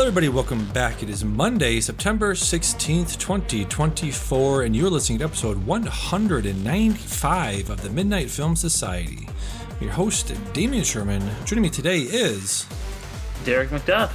everybody, welcome back. It is Monday, September 16th, 2024, and you're listening to episode 195 of the Midnight Film Society. Your host, Damian Sherman. Joining me today is... Derick McDuff.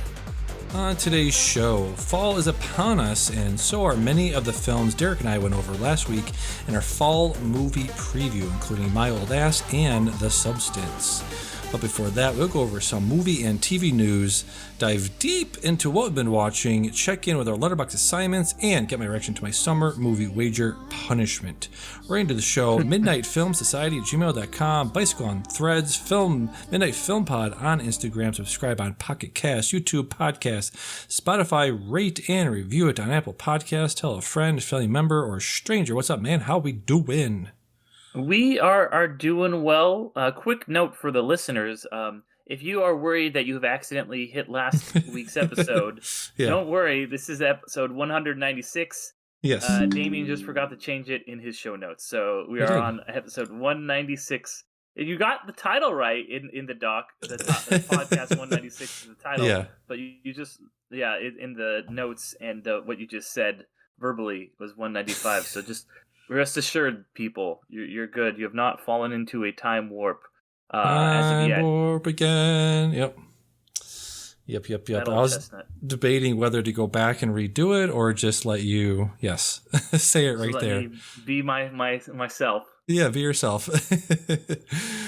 On today's show, fall is upon us, and so are many of the films Derick and I went over last week in our fall movie preview, including My Old Ass and The Substance. But before that, we'll go over some movie and TV news, dive deep into what we've been watching, check in with our Letterboxd assignments, and get my reaction to my summer movie wager punishment. Right into the show, midnightfilmsociety@gmail.com, Bicycle on Threads, Midnight Film Pod on Instagram, subscribe on Pocket Cast, YouTube Podcast, Spotify, rate and review it on Apple Podcasts, tell a friend, family member, or stranger. What's up, man? How we doing? We are doing well. Quick note for the listeners. If you are worried that you have accidentally hit last week's episode, Don't worry. This is episode 196. Yes. Damian just forgot to change it in his show notes. So we are on episode 196. You got the title right in the doc. The podcast 196 is the title. Yeah. But you just, in the notes and what you just said verbally was 195. So just... rest assured, people, you're good. You have not fallen into a time warp as of yet. Time warp again. Yep. I was debating whether to go back and redo it or just let you, say it right there. Me be myself. Yeah, be yourself.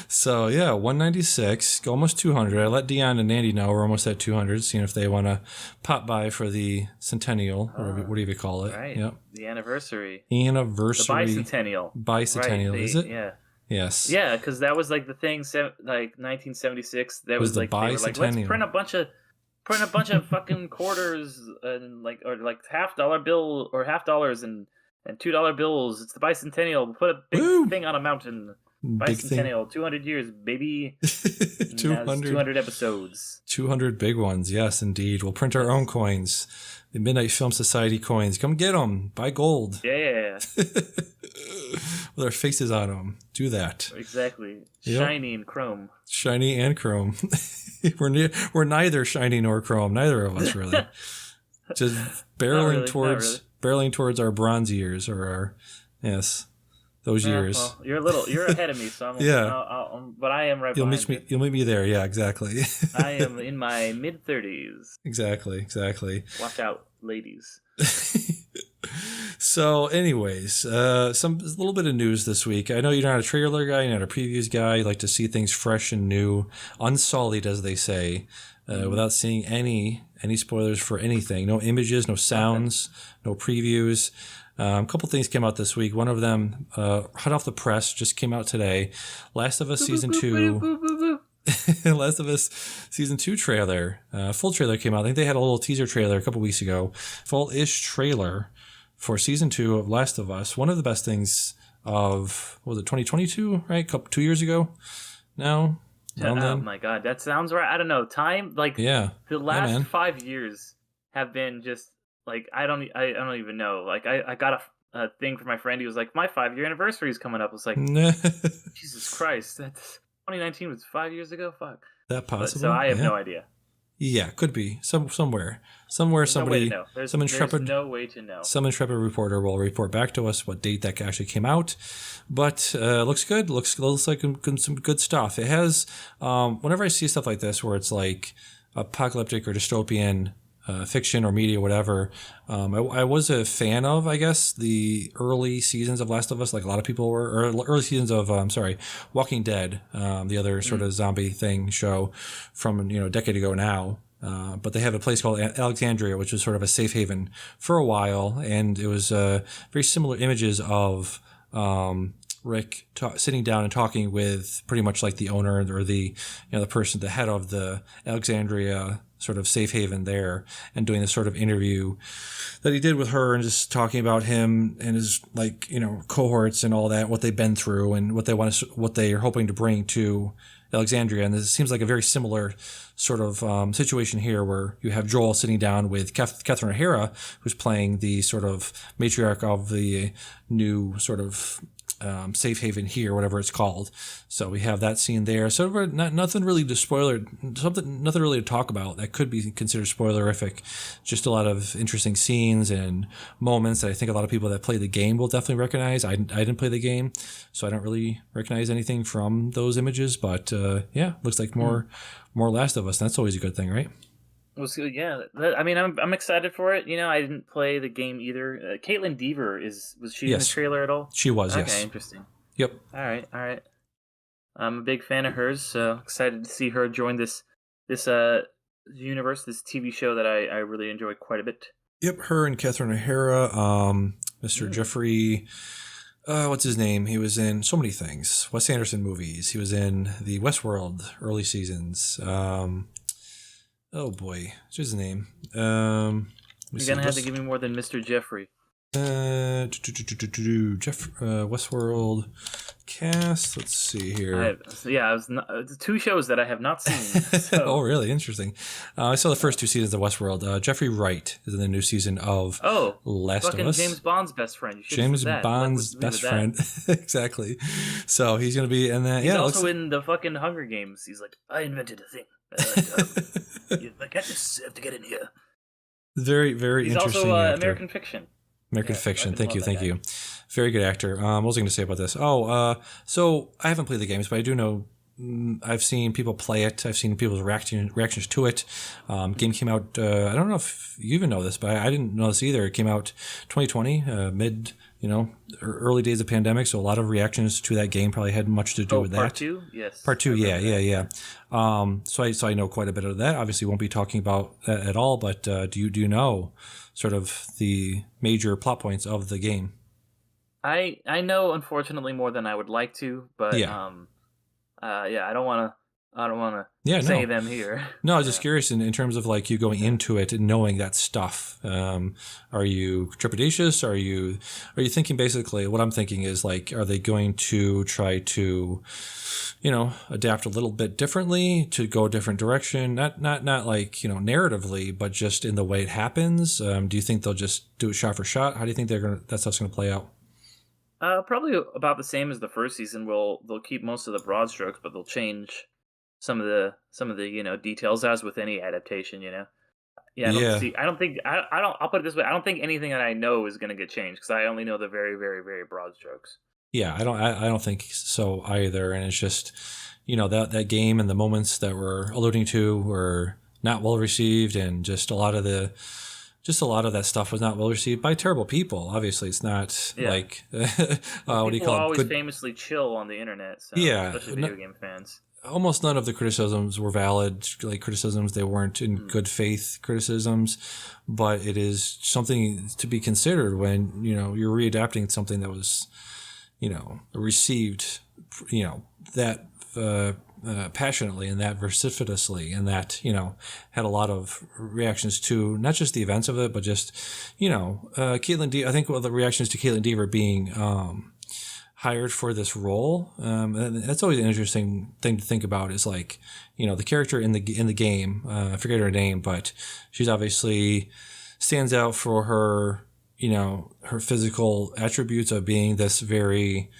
So, 196, almost 200. I let Dion and Andy know we're almost at 200, seeing if they want to pop by for the centennial, or what do you call it? Right. Yep. The anniversary. The bicentennial. Bicentennial, right, is it? Yeah. Yes. Yeah, because that was like the thing, like 1976. That was like, bicentennial. Let's print a bunch of fucking quarters and like $half bill or $half and $2 bills. It's the bicentennial. We'll put a big thing on a mountain. Bicentennial, 200 years, baby. 200 episodes. 200 big ones, yes, indeed. We'll print our own coins. The Midnight Film Society coins. Come get them. Buy gold. Yeah. With our faces on them. Do that. Exactly. Yep. Shiny and chrome. Shiny and chrome. We're neither shiny nor chrome. Neither of us, really. Just barreling towards our bronze years, or our, those years. Well, you're ahead of me, so but I am right behind you. You'll meet me there, yeah, exactly. I am in my mid-30s. Exactly. Watch out, ladies. So, anyways, a little bit of news this week. I know you're not a trailer guy, you're not a previews guy. You like to see things fresh and new, unsullied, as they say, without seeing any spoilers for anything. No images, no sounds, no previews. A couple things came out this week. One of them, hot off the press, just came out today. Last of Us Season 2. Last of Us Season 2 trailer. Full trailer came out. I think they had a little teaser trailer a couple weeks ago. Full-ish trailer for Season 2 of Last of Us. One of the best things of, what was it, 2022, right? 2 years ago now? Oh my God, that sounds right. I don't know. Time, the last 5 years have been just... I don't even know. I got a thing from my friend. He was like, my 5-year anniversary is coming up. I was like, Jesus Christ, that's 2019 was 5 years ago. Fuck. That possible? So I have no idea. Yeah, could be somewhere. Somebody. There's no way to know. Some intrepid reporter will report back to us what date that actually came out. But looks good. Looks like some good stuff. It has. Whenever I see stuff like this, where it's like apocalyptic or dystopian. Fiction or media, whatever. I was a fan of, I guess, the early seasons of Last of Us, like a lot of people were, or early seasons of, Walking Dead, the other sort of zombie thing show from, a decade ago now. But they have a place called Alexandria, which was sort of a safe haven for a while. And it was very similar images of Rick sitting down and talking with pretty much like the owner or the person, the head of the Alexandria sort of safe haven there, and doing this sort of interview that he did with her and just talking about him and his cohorts and all that, what they've been through and what they are hoping to bring to Alexandria. And this seems like a very similar sort of situation here, where you have Joel sitting down with Catherine O'Hara, who's playing the sort of matriarch of the new sort of safe haven here, whatever it's called. So we have that scene there. So we're nothing really to nothing really to talk about that could be considered spoilerific. Just a lot of interesting scenes and moments that I think a lot of people that play the game will definitely recognize. I didn't play the game, so I don't really recognize anything from those images. But looks like more Last of Us. That's always a good thing, right? Yeah. I mean, I'm excited for it. I didn't play the game either. Caitlin Dever was she in the trailer at all? She was. Okay, yes. Interesting. Yep. All right. I'm a big fan of hers, so excited to see her join this universe, this TV show that I really enjoy quite a bit. Yep, her and Catherine O'Hara, Mr. Jeffrey. What's his name? He was in so many things. Wes Anderson movies. He was in the Westworld early seasons. Oh boy, what's his name? You're gonna have to give me more than Mr. Jeffrey. Westworld cast. Let's see here. Two shows that I have not seen. So. Oh, really? Interesting. I saw the first two seasons of Westworld. Jeffrey Wright is in the new season of Last of Us. James Bond's best friend. James Bond's best friend. Exactly. So he's going to be in that. He's also in the fucking Hunger Games. He's like, I invented a thing. I have to get in here. Very, very interesting. He's also actor. American Fiction. American Fiction. Thank you. Very good actor. What was I going to say about this? So I haven't played the games, but I do know. I've seen people play it. I've seen people's reactions to it. Game came out. I don't know if you even know this, but I didn't know this either. It came out 2020, early days of pandemic. So a lot of reactions to that game probably had much to do with that. Part 2? Yes. Part 2, yeah. So I know quite a bit of that. Obviously, won't be talking about that at all. But do you know sort of the major plot points of the game? I know, unfortunately, more than I would like to, but I don't want to say them here. No, I was just curious in terms of like you going into it and knowing that stuff. Are you trepidatious? Are you thinking basically what I'm thinking is like, are they going to try to, adapt a little bit differently to go a different direction? Not like, narratively, but just in the way it happens. Do you think they'll just do it shot for shot? How do you think that stuff's going to play out? Probably about the same as the first season. They'll keep most of the broad strokes, but they'll change some of the details, as with any adaptation. I'll put it this way: I don't think anything that I know is going to get changed because I only know the very, very, very broad strokes. Yeah, I don't think so either. And it's just that game and the moments that we're alluding to were not well received, and just a lot of that stuff was not well received by terrible people. Obviously, it's not like what do you call it? People always famously chill on the internet. So, especially video game fans. Almost none of the criticisms were valid, like criticisms. They weren't in good faith criticisms, but it is something to be considered when you're readapting something that was received that passionately and that vociferously, and that had a lot of reactions to not just the events of it, but just Caitlin Dever. I think the reactions to Caitlin Dever being hired for this role, and that's always an interesting thing to think about. Is like the character in the game. I forget her name, but she's obviously stands out for her her physical attributes of being this very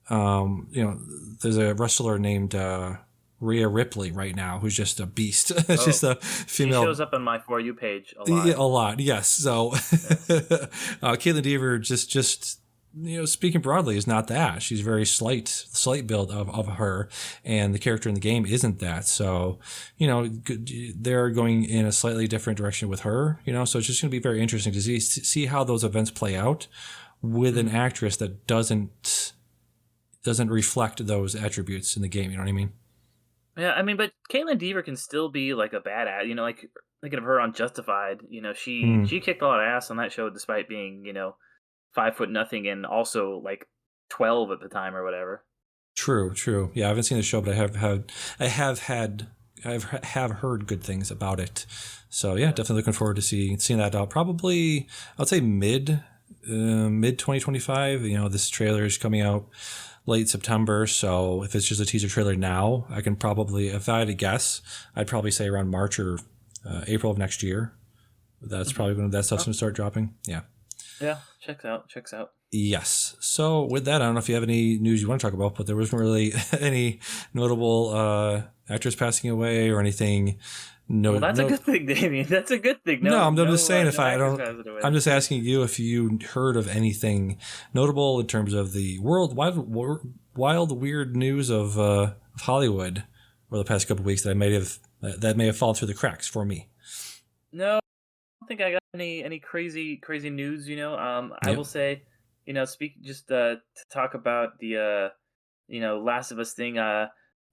there's a wrestler named Rhea Ripley right now who's just a beast. Just a female. She shows up on my For You page a lot. A lot, yes. So Caitlin Dever just speaking broadly is not that. She's very slight build of her, and the character in the game isn't that. So they're going in a slightly different direction with her. So it's just going to be very interesting to see how those events play out with an actress that doesn't reflect those attributes in the game. You know what I mean? Yeah, I mean, but Caitlin Dever can still be like a badass. Like thinking of her on Justified. She kicked a lot of ass on that show, despite being 5'0" and also like 12 at the time or whatever. True. Yeah, I haven't seen the show, but I have heard good things about it. So yeah, definitely looking forward to seeing that out. Probably, I'd say mid 2025. This trailer is coming out late September, so if it's just a teaser trailer now, I can probably, if I had to guess, I'd probably say around March or April of next year. That's probably when that stuff's going to start dropping. Yeah. Yeah, checks out. Yes. So with that, I don't know if you have any news you want to talk about, but there wasn't really any notable actors passing away or anything. Well, that's a good thing, Damian. That's a good thing. No, I'm just saying if No I actors don't. passing away. I'm That's just great. asking you if you heard of anything notable in terms of the wild, weird news of Hollywood over the past couple of weeks that may have fallen through the cracks for me. No, I don't think I got any crazy news. I Yep. will say, speak just to talk about the Last of Us thing.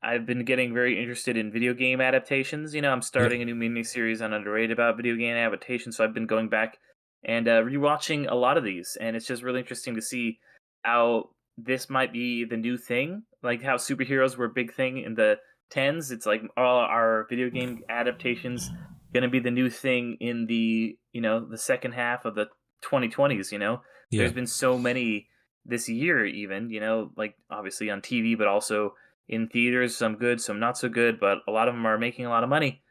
I've been getting very interested in video game adaptations. I'm Yep. starting a new miniseries on Underrated about video game adaptations, so I've been going back and rewatching a lot of these, and it's just really interesting to see how this might be the new thing. Like how superheroes were a big thing in the tens. It's like all our video game adaptations going to be the new thing in the the second half of the 2020s. Yeah. There's been so many this year, even like obviously on TV, but also in theaters. Some good, some not so good, but a lot of them are making a lot of money,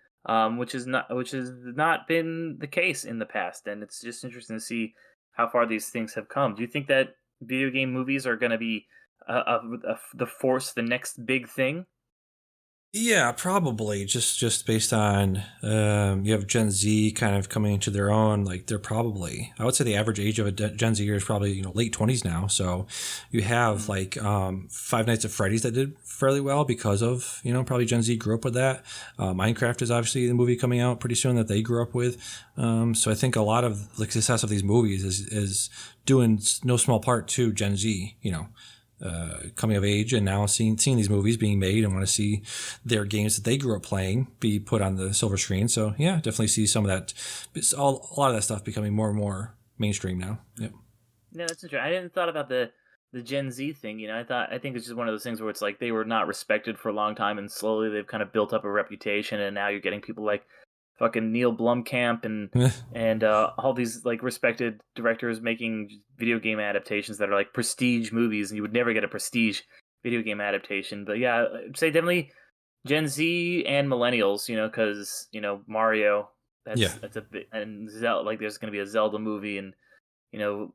which has not been the case in the past. And it's just interesting to see how far these things have come. Do you think that video game movies are going to be the next big thing? Yeah, probably just based on you have Gen Z kind of coming into their own. Like they're probably, I would say the average age of a Gen Zer is probably late 20s now. So you have like Five Nights at Freddy's that did fairly well because of probably Gen Z grew up with that. Minecraft is obviously the movie coming out pretty soon that they grew up with. So I think a lot of the success of these movies is doing no small part to Gen Z. Coming of age and now seeing these movies being made and want to see their games that they grew up playing be put on the silver screen. So yeah, definitely see some of that. A lot of that stuff becoming more and more mainstream now. Yep. Yeah, that's interesting. I didn't thought about the Gen Z thing. I think it's just one of those things where it's like they were not respected for a long time, and slowly they've kind of built up a reputation, and now you're getting people like fucking Neil Blomkamp and all these like respected directors making video game adaptations that are like prestige movies, and you would never get a prestige video game adaptation. But yeah, I'd say definitely Gen Z and millennials, because Mario. Yeah. That's a bit, and Zelda, like there's going to be a Zelda movie, and you know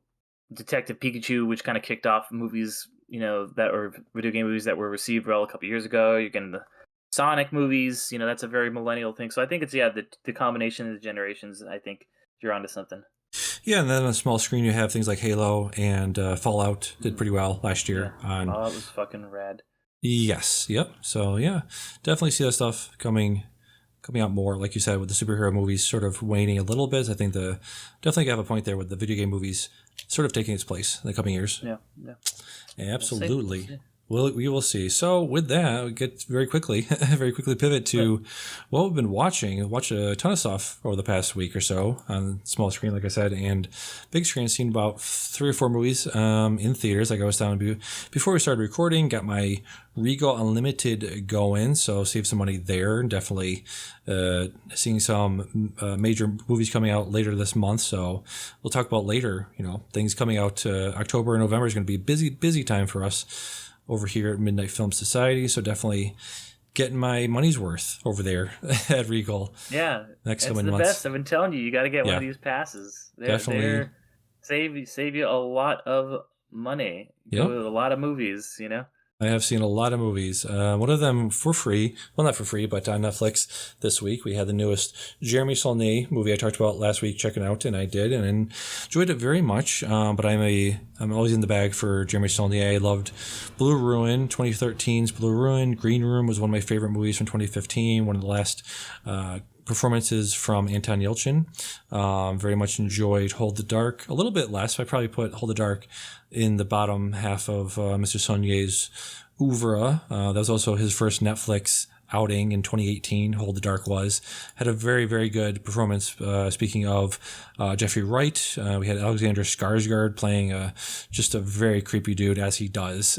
Detective Pikachu, which kind of kicked off movies, that were video game movies that were received well a couple years ago. You're getting the Sonic movies, that's a very millennial thing. So I think it's the combination of the generations. I think you're onto something. Yeah, and then on a small screen you have things like Halo and Fallout did pretty well last Yeah, year on. oh, it was fucking rad. Yes. Yep. So yeah, definitely see that stuff coming out more. Like you said, with the superhero movies sort of waning a little bit. I think definitely have a point there with the video game movies sort of taking its place in the coming years. Yeah. Absolutely. We'll see. Well, we will see. So with that, we get very quickly pivot to what we've been watching. Watch a ton of stuff over the past week or so on small screen, like I said, and big screen. Seen about 3 or 4 movies in theaters. Like I was telling you before we started recording, got my Regal Unlimited going, so save some money there. Definitely seeing some major movies coming out later this month. So we'll talk about later. Things coming out. October and November is going to be a busy time for us over here at Midnight Film Society, so definitely getting my money's worth over there at Regal. Yeah, next it's coming the months. best. I've been telling you, you got to get one of these passes. Definitely Save you a lot of money. Yep. Go to a lot of movies. I have seen a lot of movies. One of them for free. Well, not for free, but on Netflix this week. We had the newest Jeremy Saulnier movie I talked about last week, checking out, and I did, and enjoyed it very much. But I'm always in the bag for Jeremy Saulnier. I loved Blue Ruin, 2013's Blue Ruin. Green Room was one of my favorite movies from 2015, one of the last performances from Anton Yelchin. Very much enjoyed Hold the Dark. A little bit less. I probably put Hold the Dark in the bottom half of Mr. Saulnier's oeuvre. That was also his first Netflix outing in 2018. Hold the Dark had a very, very good performance. Speaking of Jeffrey Wright, we had Alexander Skarsgård playing just a very creepy dude, as he does.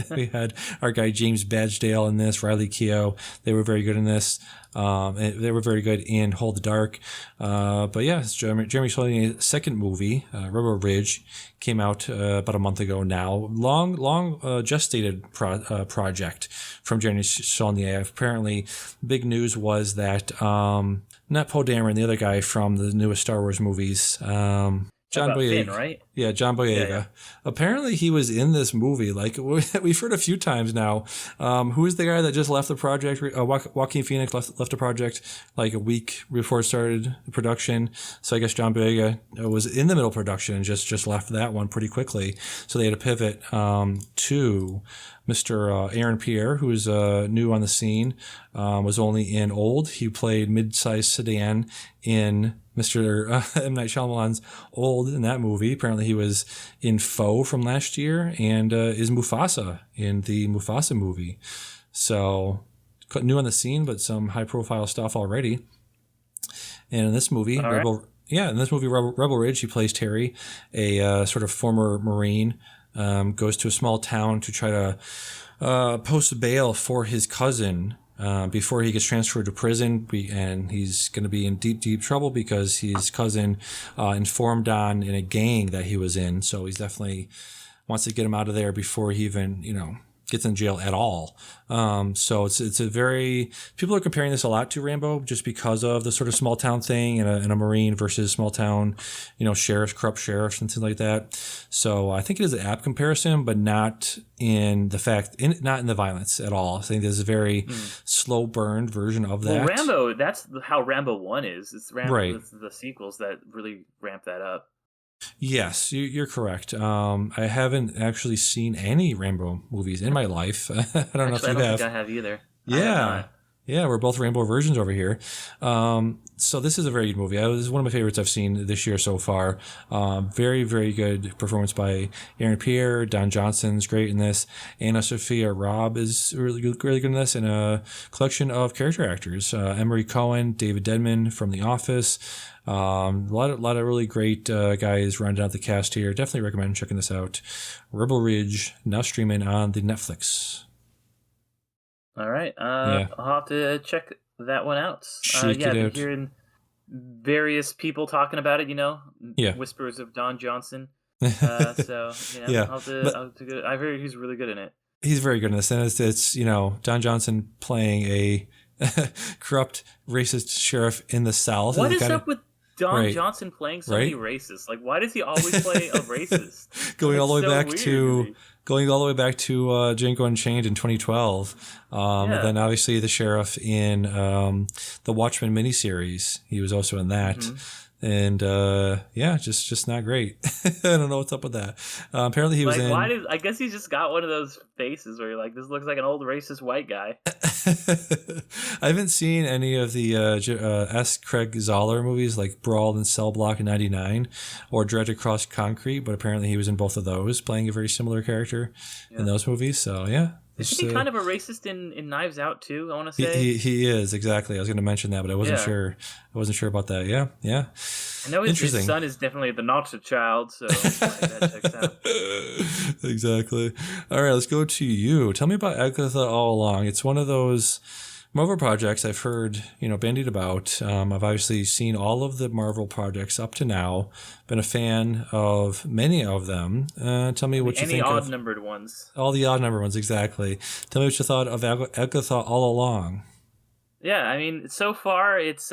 We had our guy James Badgedale in this, Riley Keough. They were very good in this. They were very good in Hold the Dark. But yeah, it's Jeremy Saulnier's second movie, Robo Ridge, came out about a month ago now. Long gestated project from Jeremy Saulnier. Apparently, big news was that not Poe Dameron, the other guy from the newest Star Wars movies. John about Finn, Boyega. right? Yeah, John Boyega. Yeah. Apparently, he was in this movie. Like we've heard a few times now. Who is the guy that just left the project? Joaquin Phoenix left the project like a week before it started production. So I guess John Boyega was in the middle of production and just left that one pretty quickly. So they had to pivot to Mr. Aaron Pierre, who is new on the scene, was only in Old. He played mid-sized sedan in Mr. M. Night Shyamalan's Old in that movie. Apparently he was in Foe from last year and is Mufasa in the Mufasa movie. So new on the scene, but some high-profile stuff already. And in this movie, Rebel Ridge, he plays Terry, a sort of former Marine, goes to a small town to try to post bail for his cousin before he gets transferred to prison, and he's going to be in deep trouble because his cousin informed on in a gang that he was in. So he's definitely wants to get him out of there before he even, gets in jail at all. So it's a very, people are comparing this a lot to Rambo just because of the sort of small town thing and a Marine versus small town, sheriffs, corrupt sheriffs and things like that. So I think it is an apt comparison, but not in the not in the violence at all. I think there's a very slow burn version of that. Well, Rambo, that's how Rambo 1 is. It's Rambo, right. It's the sequels that really ramp that up. Yes, you're correct. I haven't actually seen any Rambo movies in my life. I don't know if you have. I don't think I have either. Yeah. Yeah, we're both Rambo versions over here. So this is a very good movie. This is one of my favorites I've seen this year so far. Very, very good performance by Aaron Pierre. Don Johnson's great in this. Anna Sophia Robb is really good in this, and a collection of character actors. Emery Cohen, David Dedman from The Office. A lot of really great guys rounding out the cast here. Definitely recommend checking this out. Rebel Ridge, now streaming on the Netflix. All right. I'll have to check that one out. I've been hearing various people talking about it, whispers of Don Johnson. So, I've heard he's really good in it. He's very good in this. And it's Don Johnson playing a corrupt, racist sheriff in the South. What is up with Don Johnson playing so many racists? Like, why does he always play a racist? Going all the way back to Django Unchained in 2012. And then obviously the sheriff in the Watchmen miniseries. He was also in that. Mm-hmm. And just not great. I don't know what's up with that. Apparently he was in. I guess he's just got one of those faces where you're like, this looks like an old racist white guy. I haven't seen any of the S. Craig Zoller movies like Brawl and Cell Block in '99 or Dredge Across Concrete, but apparently he was in both of those, playing a very similar character in those movies. So Isn't he kind of a racist in Knives Out too? I want to say he is, exactly. I was going to mention that, but I wasn't sure. I wasn't sure about that. Yeah. I know his son is definitely the Nazi child, so that checks out. Exactly. All right, let's go to you. Tell me about Agatha All Along. It's one of those Marvel projects I've heard, bandied about. I've obviously seen all of the Marvel projects up to now. Been a fan of many of them. Tell me what you think of... Any odd-numbered ones. All the odd-numbered ones, exactly. Tell me what you thought of Agatha All Along. Yeah, I mean, so far it's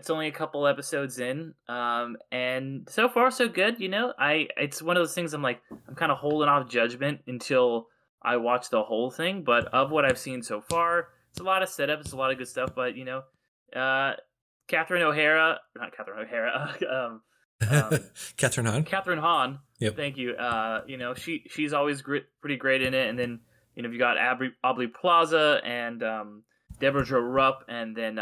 only a couple episodes in, and so far so good. It's one of those things I'm kind of holding off judgment until I watch the whole thing. But of what I've seen so far, it's a lot of setup, it's a lot of good stuff. But Catherine Hahn. Yep. Thank you. She's always pretty great in it, and then you got Aubrey Plaza and Deborah Jo Rupp, and then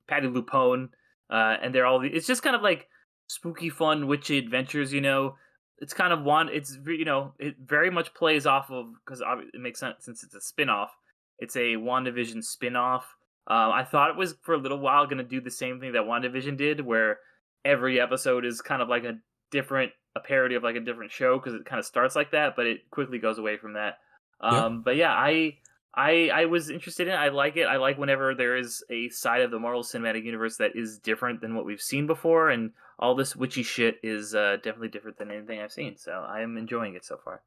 Patty LuPone, and they're all. It's just kind of like spooky, fun, witchy adventures. It's kind of it very much plays off of, because it makes sense since it's a spin-off. It's a WandaVision spin-off. I thought it was for a little while going to do the same thing that WandaVision did, where every episode is kind of like a parody of like a different show, because it kind of starts like that, but it quickly goes away from that. But yeah, I was interested in it. I like it. I like whenever there is a side of the Marvel Cinematic Universe that is different than what we've seen before, and all this witchy shit is definitely different than anything I've seen. So I am enjoying it so far.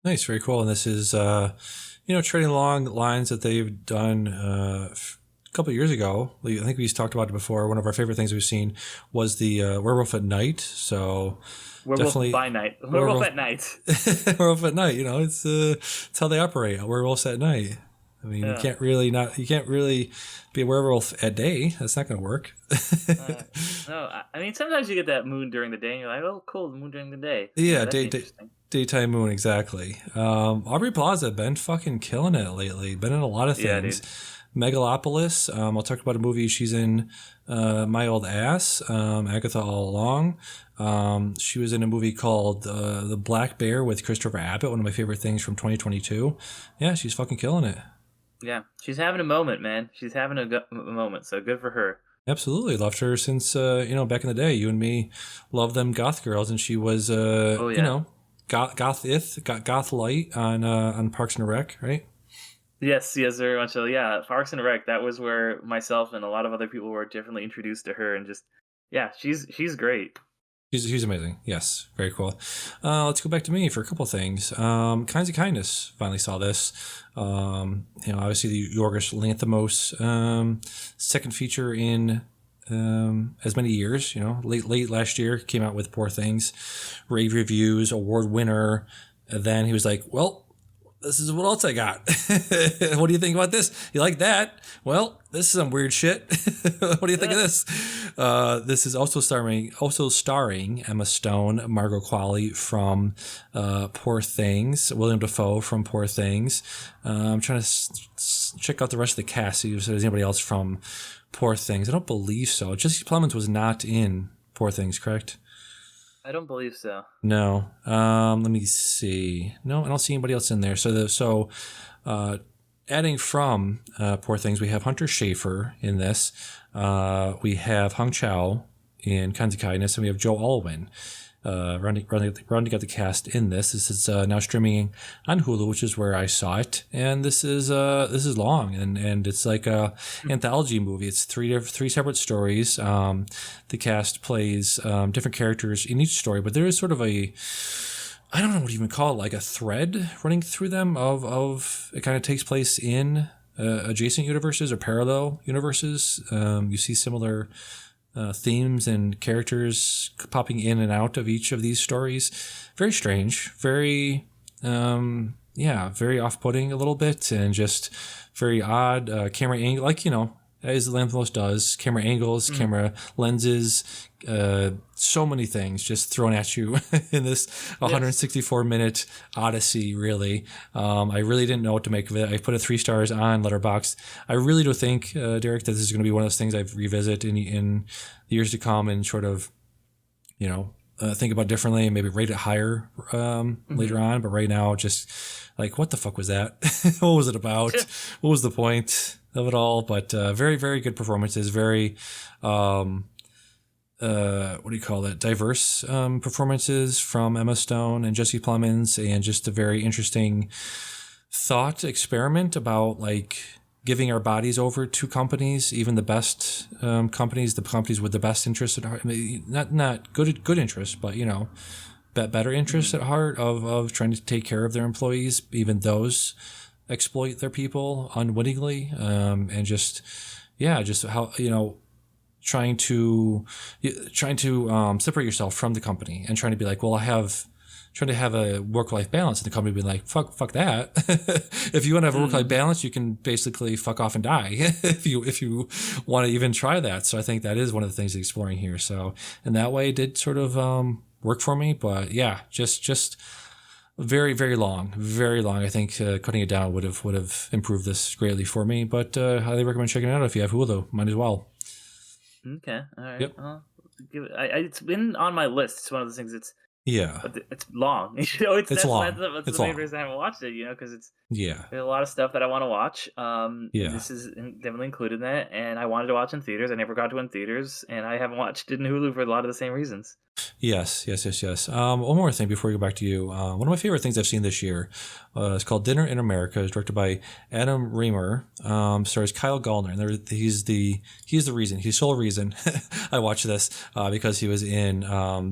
Nice, very cool. And this is, treading along lines that they've done a couple of years ago. I think we've talked about it before. One of our favorite things we've seen was the Werewolf at Night. So Werewolf definitely by night. Werewolf at night. Werewolf at Night. You know, it's how they operate. Werewolves at night. I mean, you can't really be a werewolf at day. That's not going to work. No, I mean, sometimes you get that moon during the day, and you're like, oh, cool, the moon during the day. Yeah, daytime moon, exactly. Aubrey Plaza been fucking killing it lately. Been in a lot of things. Yeah, Megalopolis. I'll talk about a movie she's in. My Old Ass. Agatha All Along. She was in a movie called The Black Bear with Christopher Abbott. One of my favorite things from 2022. Yeah, she's fucking killing it. Yeah, she's having a moment, man. She's having a moment, so good for her. Absolutely, loved her since back in the day. You and me loved them goth girls, and she was goth light on Parks and Rec, right? Yes, very much so. Yeah, Parks and Rec. That was where myself and a lot of other people were differently introduced to her, and just she's great. She's amazing. Yes, very cool. Let's go back to me for a couple of things. Kinds of Kindness. Finally saw this. Obviously the Yorgos Lanthimos second feature in as many years. Late last year came out with Poor Things, rave reviews, award winner. And then he was like, well, this is what else I got. What do you think about this? You like that? Well, this is some weird shit. What do you think of this? This is also starring Emma Stone, Margot Qualley from Poor Things, William Dafoe from Poor Things. I'm trying to check out the rest of the cast, see if there's anybody else from Poor Things. I don't believe so. Jesse Plemons was not in Poor Things, correct? I don't believe so. No. Let me see. No, I don't see anybody else in there. So adding from Poor Things, we have Hunter Schafer in this. We have Hung Chow in Kinds of Kindness, and we have Joe Alwyn rounding out the cast in this. This is now streaming on Hulu, which is where I saw it. And this is long, and it's like a anthology movie. It's three separate stories. The cast plays different characters in each story, but there is sort of I don't know what you even call it, like a thread running through them of it kind of takes place in adjacent universes or parallel universes. You see similar themes and characters popping in and out of each of these stories. Very strange, very off-putting a little bit, and just very odd camera angle, as Lanthimos does, camera angles, camera lenses, so many things just thrown at you in this 164-minute odyssey, really. I really didn't know what to make of it. I put it 3 stars on Letterboxd. I really do think, Derick, that this is going to be one of those things I revisit in the years to come and sort of, think about differently and maybe rate it higher later on. But right now, just like, what the fuck was that? What was it about? What was the point of it all? But very, very good performances. Very, diverse performances from Emma Stone and Jesse Plemons, and just a very interesting thought experiment about giving our bodies over to companies, even the best companies, the companies with the best interests at heart. I mean, not good interests, but better interests at heart of trying to take care of their employees. Even those exploit their people unwittingly, and just how trying to separate yourself from the company and trying to be like, well, trying to have a work-life balance, and the company being like, fuck that. If you want to have a work-life balance, you can basically fuck off and die if you want to even try that. So I think that is one of the things exploring here. So in that way, it did sort of work for me. But yeah, just very, very long, very long. I think cutting it down would have improved this greatly for me. But highly recommend checking it out if you have Hulu. Might as well. Okay. All right. Yep. It's been on my list. It's one of those things. It's long. It's long. That's the main reason I haven't watched it. Because there's a lot of stuff that I want to watch. This is definitely included in that, and I wanted to watch in theaters. I never got to in theaters, and I haven't watched it in Hulu for a lot of the same reasons. Yes. One more thing before we go back to you. One of my favorite things I've seen this year is called Dinner in America. It's directed by Adam Reamer. Stars Kyle Gallner, and he's the reason. He's sole reason I watched this because he was in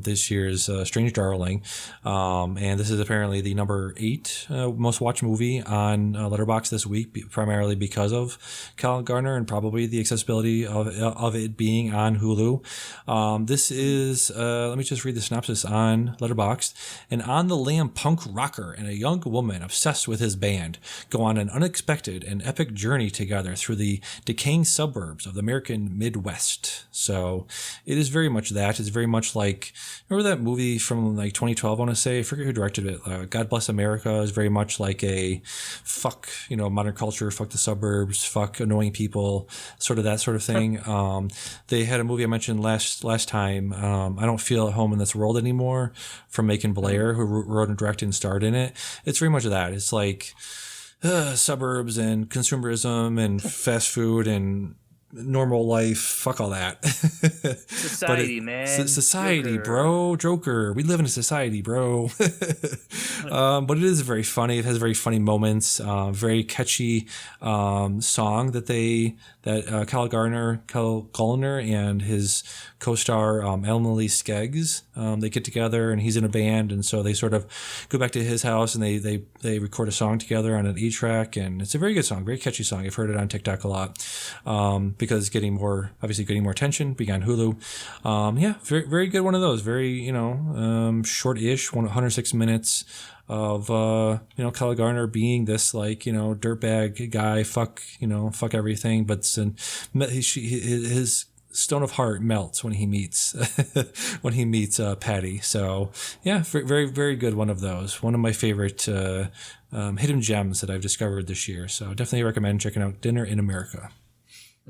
this year's Strange Darling, and this is apparently the number 8 most watched movie on Letterboxd this week, primarily because of Kyle Gallner and probably the accessibility of it being on Hulu. This is let me just read the synopsis on Letterboxd. An on-the-lam punk rocker and a young woman obsessed with his band go on an unexpected and epic journey together through the decaying suburbs of the American Midwest. So it is very much that. It's very much like, remember that movie from like 2012, I want to say? I forget who directed it. God Bless America is very much like a fuck, modern culture, fuck the suburbs, fuck annoying people, sort of that sort of thing. They had a movie I mentioned last time, I Don't Feel at Home in This World Anymore, from Macon Blair, who wrote and directed and starred in it. It's very much of that. It's like suburbs and consumerism and fast food and normal life. Fuck all that. Society, man. Society, Joker. bro. Joker. We live in a society, bro. But it is very funny. It has very funny moments. Very catchy song that Kyle Gallner and his co-star Emily Skeggs, they get together, and he's in a band, and so they sort of go back to his house and they record a song together on an 8-track, and it's a very good song, very catchy song. I've heard it on TikTok a lot because it's getting more attention, being on Hulu. Very, very good one of those. Very, short-ish, 106 minutes of Kyle Gallner being this dirtbag guy, fuck everything, but his stone of heart melts when he meets Patty. So yeah, very, very good one of those. One of my favorite hidden gems that I've discovered this year. So definitely recommend checking out Dinner in America.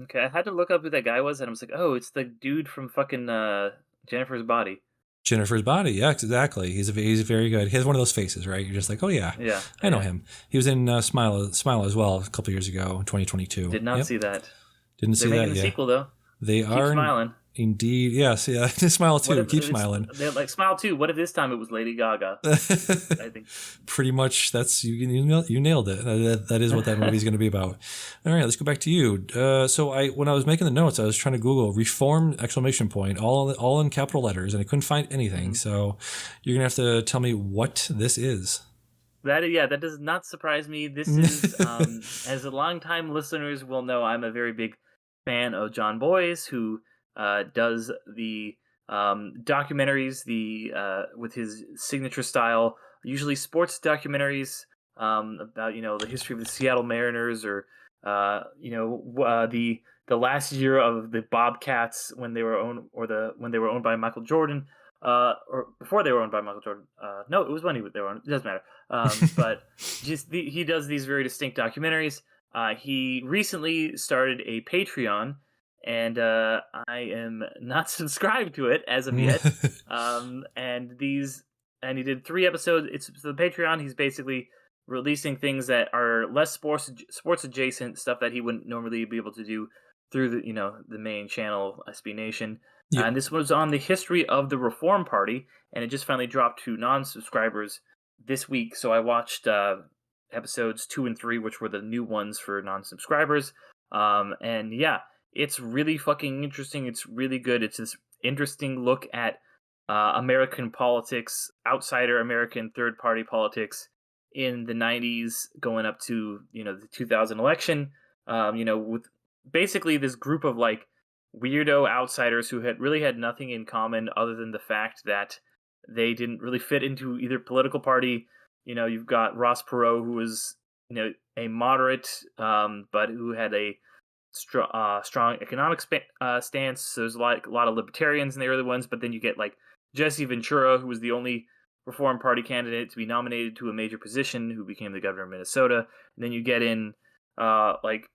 Okay, I had to look up who that guy was, and I was like, oh, it's the dude from fucking Jennifer's Body. Jennifer's Body, yeah, exactly. He's very good. He has one of those faces, right? You're just like, oh yeah, I know him. He was in Smile as well a couple years ago, 2022. Did not see that. Didn't see that. They're making a sequel though. They Keep are smiling. Indeed, yes, yeah. Smile too. Keep smiling. They're like Smile too. What if this time it was Lady Gaga? I think pretty much that's you nailed it. That is what that movie is going to be about. All right, let's go back to you. So when I was making the notes, I was trying to Google "reform!" all in capital letters, and I couldn't find anything. So you're gonna have to tell me what this is. That does not surprise me. This is as a longtime listeners will know, I'm a very big fan of John Boyes, who does the documentaries with his signature style, usually sports documentaries about the history of the Seattle Mariners, or the last year of the Bobcats when they were owned by Michael Jordan, or before they were owned by Michael Jordan. No, it was when they were owned. It doesn't matter. But he does these very distinct documentaries. He recently started a Patreon, and I am not subscribed to it as of yet. And he did 3 episodes. It's the Patreon. He's basically releasing things that are less sports adjacent, stuff that he wouldn't normally be able to do through the main channel, SB Nation. Yep. And this was on the history of the Reform Party, and it just finally dropped to non-subscribers this week. So I watched episodes 2 and 3, which were the new ones for non-subscribers. And yeah, it's really fucking interesting. It's really good. It's this interesting look at American politics, outsider American third-party politics in the 90s going up to the 2000 election. With basically this group of weirdo outsiders who had nothing in common other than the fact that they didn't really fit into either political party. You've got Ross Perot, who was a moderate, but who had a strong economic stance. So there's a lot of libertarians in the early ones, but then you get Jesse Ventura, who was the only Reform Party candidate to be nominated to a major position, who became the governor of Minnesota. And then you get in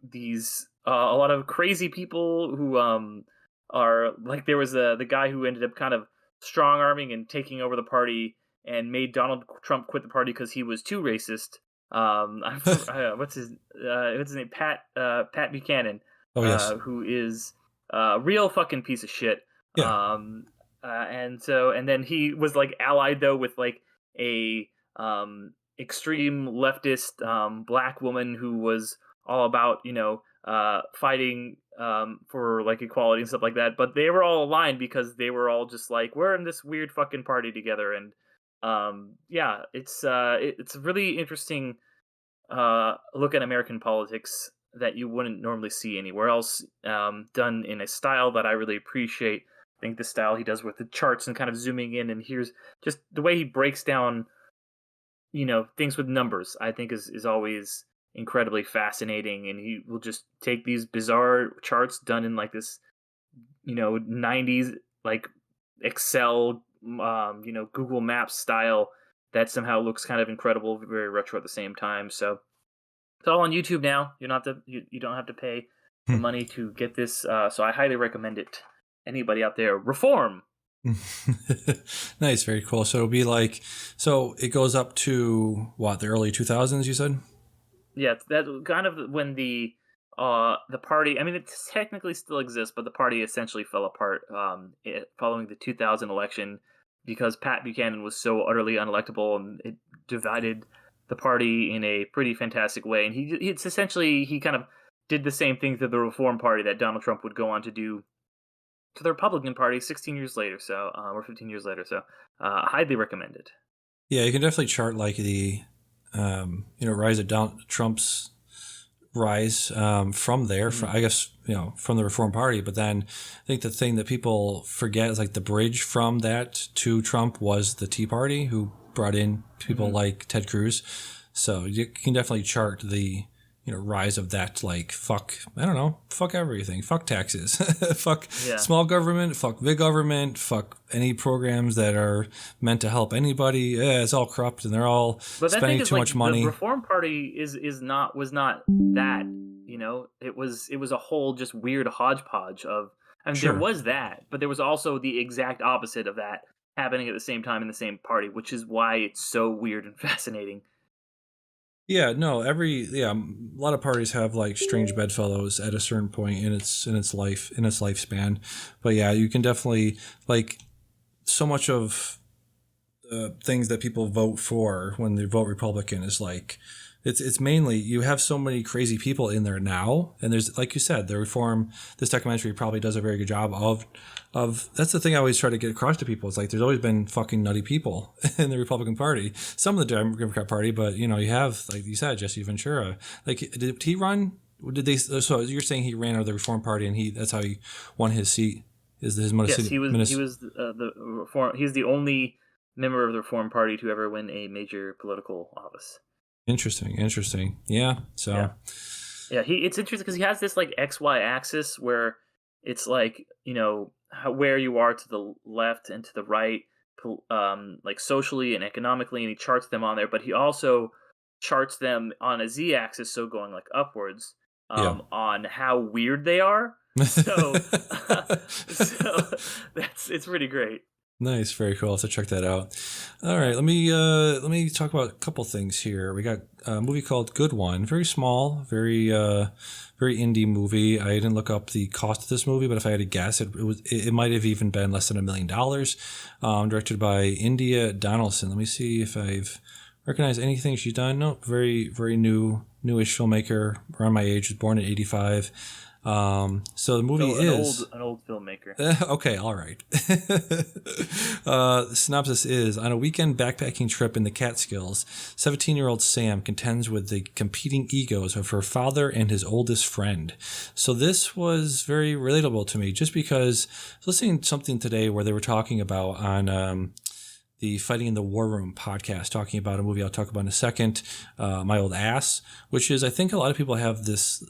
these a lot of crazy people who are there was the guy who ended up kind of strong arming and taking over the party and made Donald Trump quit the party because he was too racist. What's his name? Pat Buchanan. Oh, yes. Who is a real fucking piece of shit. Yeah. and then he was like allied though with like a extreme leftist black woman who was all about fighting for like equality and stuff like that. But they were all aligned because they were all just like, we're in this weird fucking party together. And yeah, it's a really interesting look at American politics that you wouldn't normally see anywhere else, done in a style that I really appreciate. I think the style he does with the charts and kind of zooming in, and here's just the way he breaks down, things with numbers, I think is always incredibly fascinating. And he will just take these bizarre charts done in like this, 90s, like Excel, Google Maps style that somehow looks kind of incredible, very retro at the same time. So it's all on YouTube now. You don't have to pay the money to get this. So I highly recommend it. Anybody out there, reform. Nice, very cool. So it'll be like, so it goes up to what, the early 2000s, you said? Yeah, that's kind of when the party. I mean, it technically still exists, but the party essentially fell apart following the 2000 election because Pat Buchanan was so utterly unelectable, and it divided the party in a pretty fantastic way. And he kind of did the same thing to the Reform Party that Donald Trump would go on to do to the Republican Party 16 years later, or 15 years later. So, highly recommended. Yeah, you can definitely chart like the, rise of Donald Trump's rise from there. Mm-hmm. I guess from the Reform Party. But then I think the thing that people forget is like the bridge from that to Trump was the Tea Party, who brought in people like Ted Cruz. So you can definitely chart the rise of that, like fuck everything, fuck taxes, fuck small government, fuck big government, fuck any programs that are meant to help anybody. Yeah, it's all corrupt and they're all spending too much money. The Reform Party was not that. It was a whole just weird hodgepodge of. I mean, There was that, but there was also the exact opposite of that happening at the same time in the same party, which is why it's so weird and fascinating. Yeah, no, a lot of parties have like strange bedfellows at a certain point in its lifespan. But yeah, you can definitely like so much of the things that people vote for when they vote Republican is like it's mainly you have so many crazy people in there now, and there's, like you said, this documentary probably does a very good job of that's the thing I always try to get across to people. It's like there's always been fucking nutty people in the Republican Party, some of the Democrat Party, but you have, like you said, Jesse Ventura. Like, did he run? So you're saying he ran out of the Reform Party and that's how he won his seat? Is his yes, he was the Reform. He's the only member of the Reform Party to ever win a major political office. Interesting. Yeah. So. Yeah. It's interesting because he has this like XY axis where it's like where you are to the left and to the right, like socially and economically, and he charts them on there. But he also charts them on a Z axis, so going like upwards, on how weird they are. So, it's pretty great. Nice, very cool. So check that out. All right, let me talk about a couple things here. We got a movie called Good One, very small, very indie movie. I didn't look up the cost of this movie, but if I had to guess, it might have even been less than $1 million. Directed by India Donaldson. Let me see if I've recognized anything she's done. No, very very newish filmmaker, around my age. Was born in '85. So the movie is an old filmmaker. Okay, all right. The synopsis is: on a weekend backpacking trip in the Catskills, 17-year-old Sam contends with the competing egos of her father and his oldest friend. So this was very relatable to me, just because I was listening to something today where they were talking about on the Fighting in the War Room podcast, talking about a movie I'll talk about in a second, My Old Ass, which is, I think a lot of people have this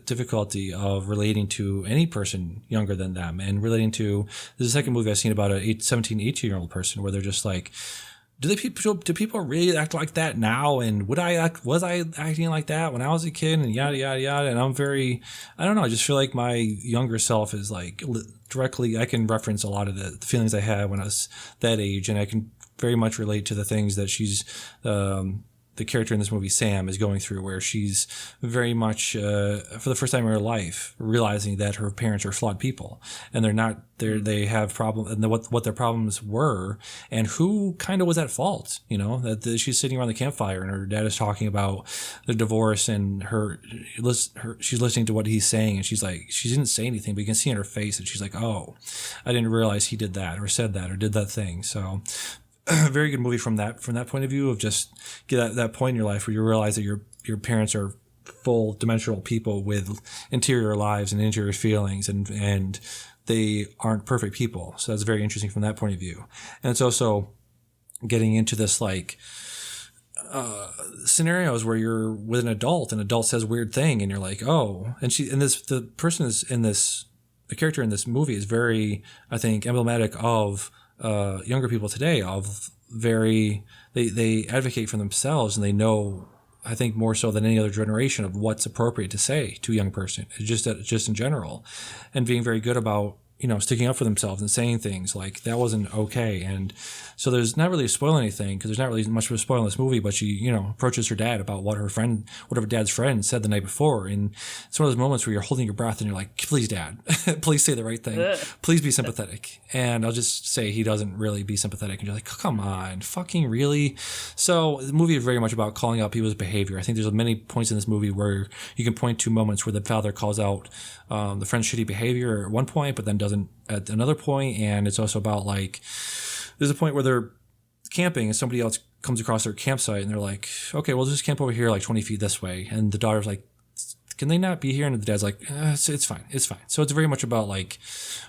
difficulty of relating to any person younger than them, and relating to, this is the second movie I've seen about a 17, 18-year-old person where they're just like, do people really act like that now? And was I acting like that when I was a kid? And yada, yada, yada. And I don't know, I just feel like my younger self is like directly, I can reference a lot of the feelings I had when I was that age. And I can very much relate to the things that she's the character in this movie, Sam, is going through, where she's very much, for the first time in her life, realizing that her parents are flawed people, and they have problems, and what their problems were, and who kind of was at fault. That she's sitting around the campfire, and her dad is talking about the divorce, and she's listening to what he's saying, and she's like, she didn't say anything, but you can see in her face that she's like, oh, I didn't realize he did that, or said that, or did that thing. So very good movie from that point of view, of just get at that point in your life where you realize that your parents are full dimensional people with interior lives and interior feelings, and they aren't perfect people. So that's very interesting from that point of view. And it's also getting into this like scenarios where you're with an adult, and an adult says a weird thing, and you're like, oh, and the person is in this, the character in this movie is very, I think, emblematic of younger people today, of they advocate for themselves, and they know, I think more so than any other generation, of what's appropriate to say to a young person, just in general, and being very good about sticking up for themselves and saying things like that wasn't okay. And so there's not really a spoil anything, because there's not really much of a spoil in this movie, but she approaches her dad about what her dad's friend said the night before, and it's one of those moments where you're holding your breath and you're like, please, Dad, please say the right thing, please be sympathetic. And I'll just say he doesn't really be sympathetic, and you're like, come on, fucking really? So the movie is very much about calling out people's behavior. I think there's many points in this movie where you can point to moments where the father calls out the friend's shitty behavior at one point, but then doesn't at another point. And it's also about, like, there's a point where they're camping and somebody else comes across their campsite, and they're like, okay, we'll just camp over here like 20 feet this way. And the daughter's like, can they not be here? And the dad's like, it's fine. So it's very much about like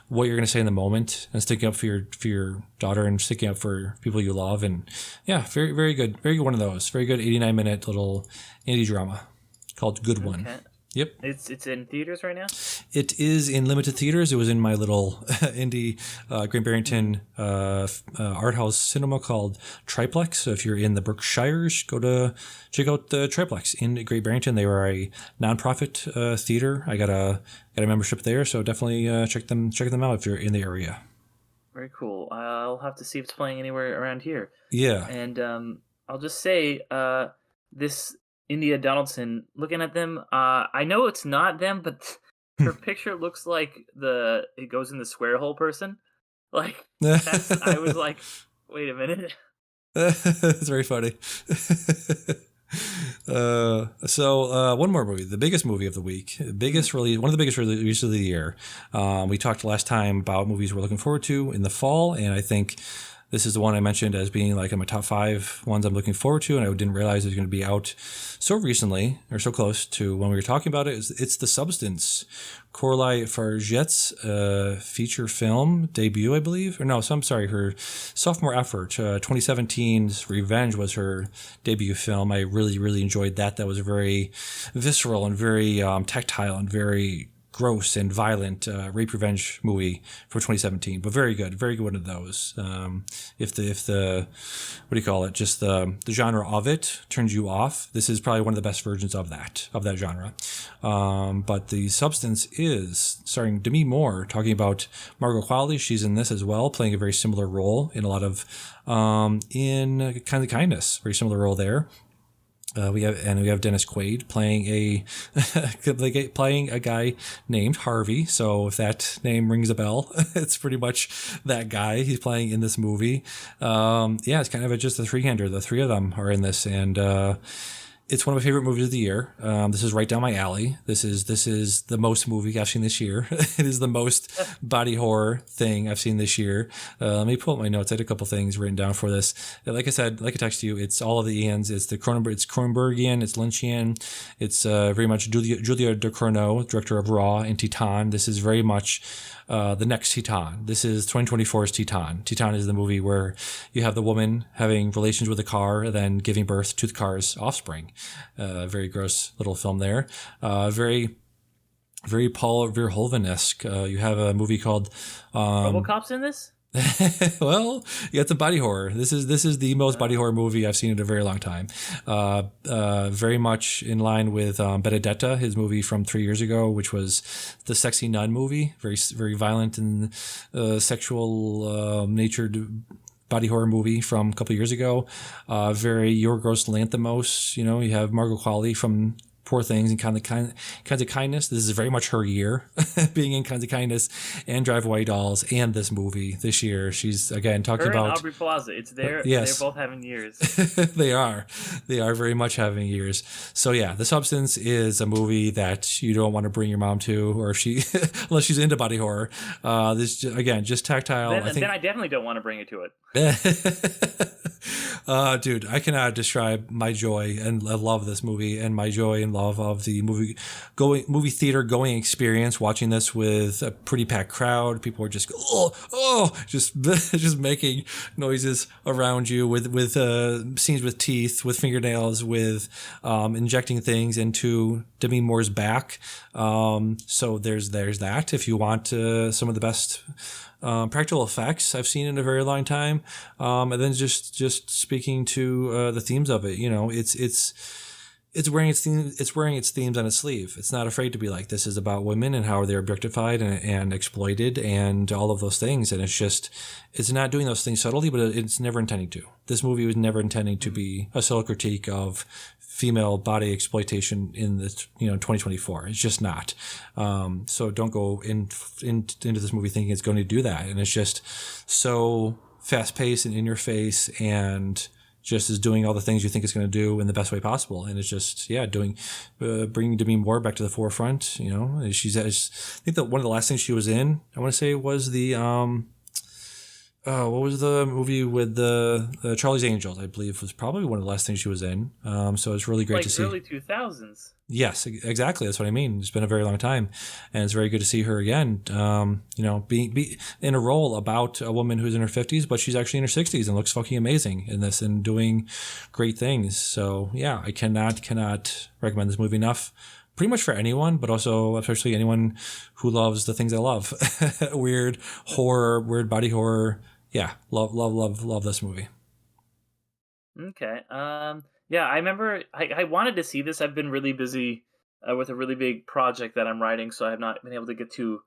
what you're going to say in the moment, and sticking up for your daughter, and sticking up for people you love. And yeah, very, very good. Very good one of those. Very good 89-minute little indie drama called Good One. Yep. It's in theaters right now? It is in limited theaters. It was in my little indie Great Barrington art house cinema called Triplex. So if you're in the Berkshires, check out the Triplex in Great Barrington. They were a nonprofit theater. I got a membership there, so definitely check them out if you're in the area. Very cool. I'll have to see if it's playing anywhere around here. Yeah. And I'll just say this India Donaldson, looking at them, I know it's not them, but her picture looks like it goes in the square hole person. Like, I was like, wait a minute. That's very funny. So one more movie, the biggest movie of the week, one of the biggest releases of the year. We talked last time about movies we're looking forward to in the fall, and I think this is the one I mentioned as being like in my top 5 ones I'm looking forward to, and I didn't realize it was going to be out so recently, or so close to when we were talking about it. It's The Substance, Coralie Farget's feature film debut, I believe. Or no, so I'm sorry, her sophomore effort. 2017's Revenge was her debut film. I really, really enjoyed that. That was very visceral and very tactile and very gross and violent rape revenge movie for 2017, but very good one of those. If the what do you call it? Just the genre of it turns you off, this is probably one of the best versions of that genre. But The Substance is starring Demi Moore, talking about Margot Qualley. She's in this as well, playing a very similar role in a lot of in Kind of Kindness, very similar role there. We have Dennis Quaid playing a guy named Harvey. So if that name rings a bell, it's pretty much that guy he's playing in this movie. It's kind of just a three-hander. The three of them are in this, and it's one of my favorite movies of the year. This is right down my alley. This is the most movie I've seen this year. It is the most body horror thing I've seen this year. Let me pull up my notes. I had a couple things written down for this. Like I said, like I texted you, it's all of the Ians. It's Cronenbergian. It's Lynchian. It's very much Julia Ducournau, director of Raw and Titan. This is very much the next Titan. This is 2024's Titan. Titan is the movie where you have the woman having relations with a car and then giving birth to the car's offspring. Very gross little film there. Very Paul Verhoeven-esque. You have a movie called RoboCop's in this? Well, you got some body horror. This is the most body horror movie I've seen in a very long time. Very much in line with Benedetta, his movie from 3 years ago, which was the sexy nun movie. Very, very violent and sexual natured body horror movie from a couple years ago. Very Your Gross Lanthimos. You have Margot Qualley from Poor Things and Kinds of Kindness. This is very much her year, being in Kinds of Kindness and Drive Away Dolls and this movie this year. She's again talking about Aubrey Plaza. It's there. Yes. They're both having years. They are very much having years. So yeah, The Substance is a movie that you don't want to bring your mom to, or if she, unless she's into body horror. This again, just tactile. Then I definitely don't want to bring her to it. Dude, I cannot describe my joy and love of this movie, and my joy and love of the movie theater going experience. Watching this with a pretty packed crowd, people were just just making noises around you with scenes with teeth, with fingernails, with injecting things into Demi Moore's back. So there's that. If you want some of the best practical effects I've seen in a very long time, and then just speaking to the themes of it, it's wearing its themes on its sleeve. It's not afraid to be like, this is about women and how they're objectified and exploited and all of those things. And it's not doing those things subtly, but it's never intending to. This movie was never intending to be a subtle critique of female body exploitation in the 2024. It's just not. So don't go into this movie thinking it's going to do that. And it's just so fast paced and in your face, and just is doing all the things you think it's going to do in the best way possible. And it's just, bringing Demi Moore back to the forefront. She's, I think that one of the last things she was in, I want to say, was the, what was the movie with the Charlie's Angels, I believe, was probably one of the last things she was in. So it's really great to see. Early 2000s. Yes, exactly. That's what I mean. It's been a very long time, and it's very good to see her again. Be in a role about a woman who's in her 50s, but she's actually in her 60s and looks fucking amazing in this and doing great things. So yeah, I cannot recommend this movie enough. Pretty much for anyone, but also especially anyone who loves the things I love. Weird horror, weird body horror. Yeah, love this movie. Okay. Yeah, I remember I wanted to see this. I've been really busy with a really big project that I'm writing, so I have not been able to get to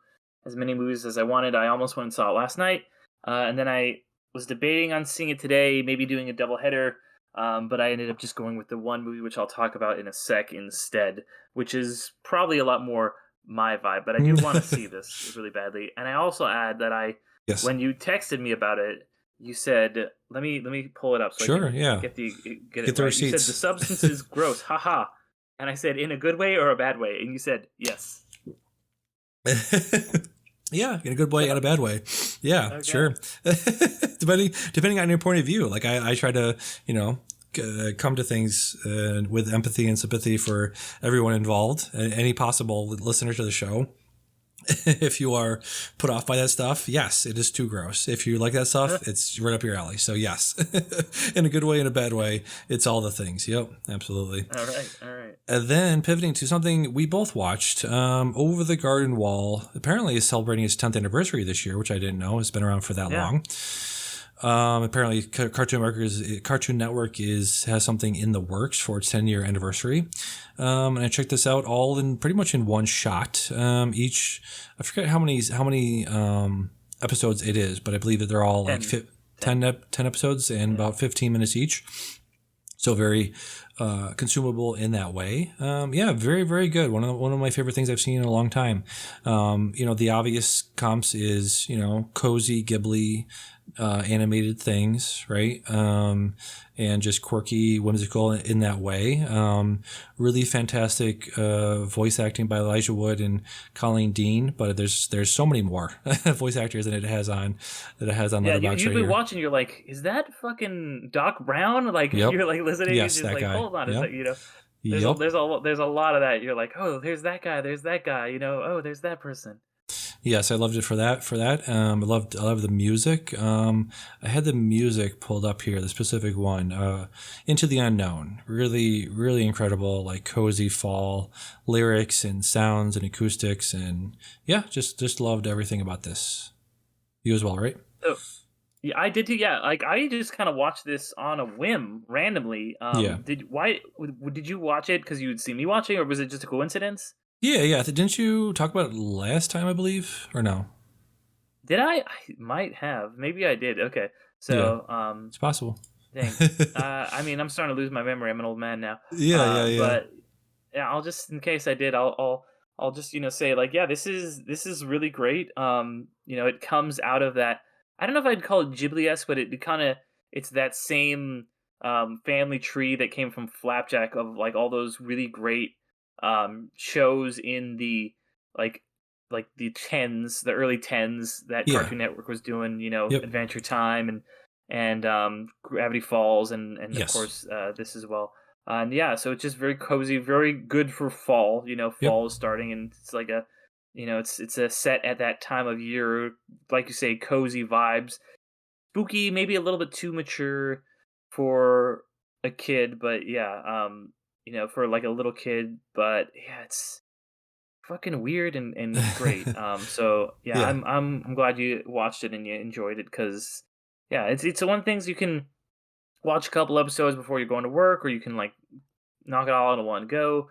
as many movies as I wanted. I almost went and saw it last night, and then I was debating on seeing it today, maybe doing a doubleheader, but I ended up just going with the one movie, which I'll talk about in a sec instead, which is probably a lot more my vibe, but I do want to see this really badly. And I also add that when you texted me about it, you said, let me pull it up so sure, I can yeah. get it the right. receipts. You said The Substance is gross, haha. And I said, in a good way or a bad way? And you said, yes. Yeah, in a good way and a bad way. Yeah, okay. Sure. depending on your point of view. Like I try to, come to things with empathy and sympathy for everyone involved, any possible listener to the show. If you are put off by that stuff, yes, it is too gross. If you like that stuff, it's right up your alley. So yes, in a good way and a bad way, it's all the things. Yep, absolutely. All right. And then pivoting to something we both watched, Over the Garden Wall. Apparently is celebrating its 10th anniversary this year, which I didn't know. It's been around for that long. Apparently Cartoon Network has something in the works for its 10-year anniversary. And I checked this out all pretty much in one shot. I forget how many episodes it is, but I believe that they're all 10 episodes and about 15 minutes each. So very consumable in that way. Very, very good. One of my favorite things I've seen in a long time. The obvious comps is, cozy Ghibli animated things, right? And just quirky, whimsical in that way. Really fantastic voice acting by Elijah Wood and Colleen Dean, but there's so many more voice actors than it has on Letterboxd. You've been watching. You're like, is that fucking Doc Brown? Like yep. You're like listening. Yes, you're just like, guy. Hold on, yep. There's a lot of that. You're like, oh, there's that guy. There's that guy. Oh, there's that person. Yes, I loved it for that. I loved the music. I had the music pulled up here, the specific one, Into the Unknown. Really, really incredible, like cozy fall lyrics and sounds and acoustics, and yeah, just loved everything about this. You as well, right? Oh, yeah, I did too. Yeah, like I just kind of watched this on a whim, randomly. Did you watch it because you'd seen me watching, or was it just a coincidence? Yeah. Didn't you talk about it last time, I believe, or no? Did I? I might have. Maybe I did. Okay. So it's possible. dang. I mean, I'm starting to lose my memory. I'm an old man now. Yeah. But yeah, I'll just, in case I did, I'll just, say like, yeah, this is really great. It comes out of that. I don't know if I'd call it Ghibli-esque, but it kind of, it's that same family tree that came from Flapjack, of like all those really great shows in the like the tens, the early tens that Yeah. Cartoon Network was doing. Yep. Adventure Time and Gravity Falls, and of Yes. course this as well. And yeah, so it's just very cozy, very good for fall. Yep. Fall is starting, and it's like a, it's a set at that time of year, like you say, cozy vibes, spooky, maybe a little bit too mature for a kid, but yeah, for like a little kid, but yeah, it's fucking weird and great. So yeah, Yeah. I'm glad you watched it and you enjoyed it, because yeah, it's one of the things you can watch a couple episodes before you're going to work, or you can like knock it all in one go.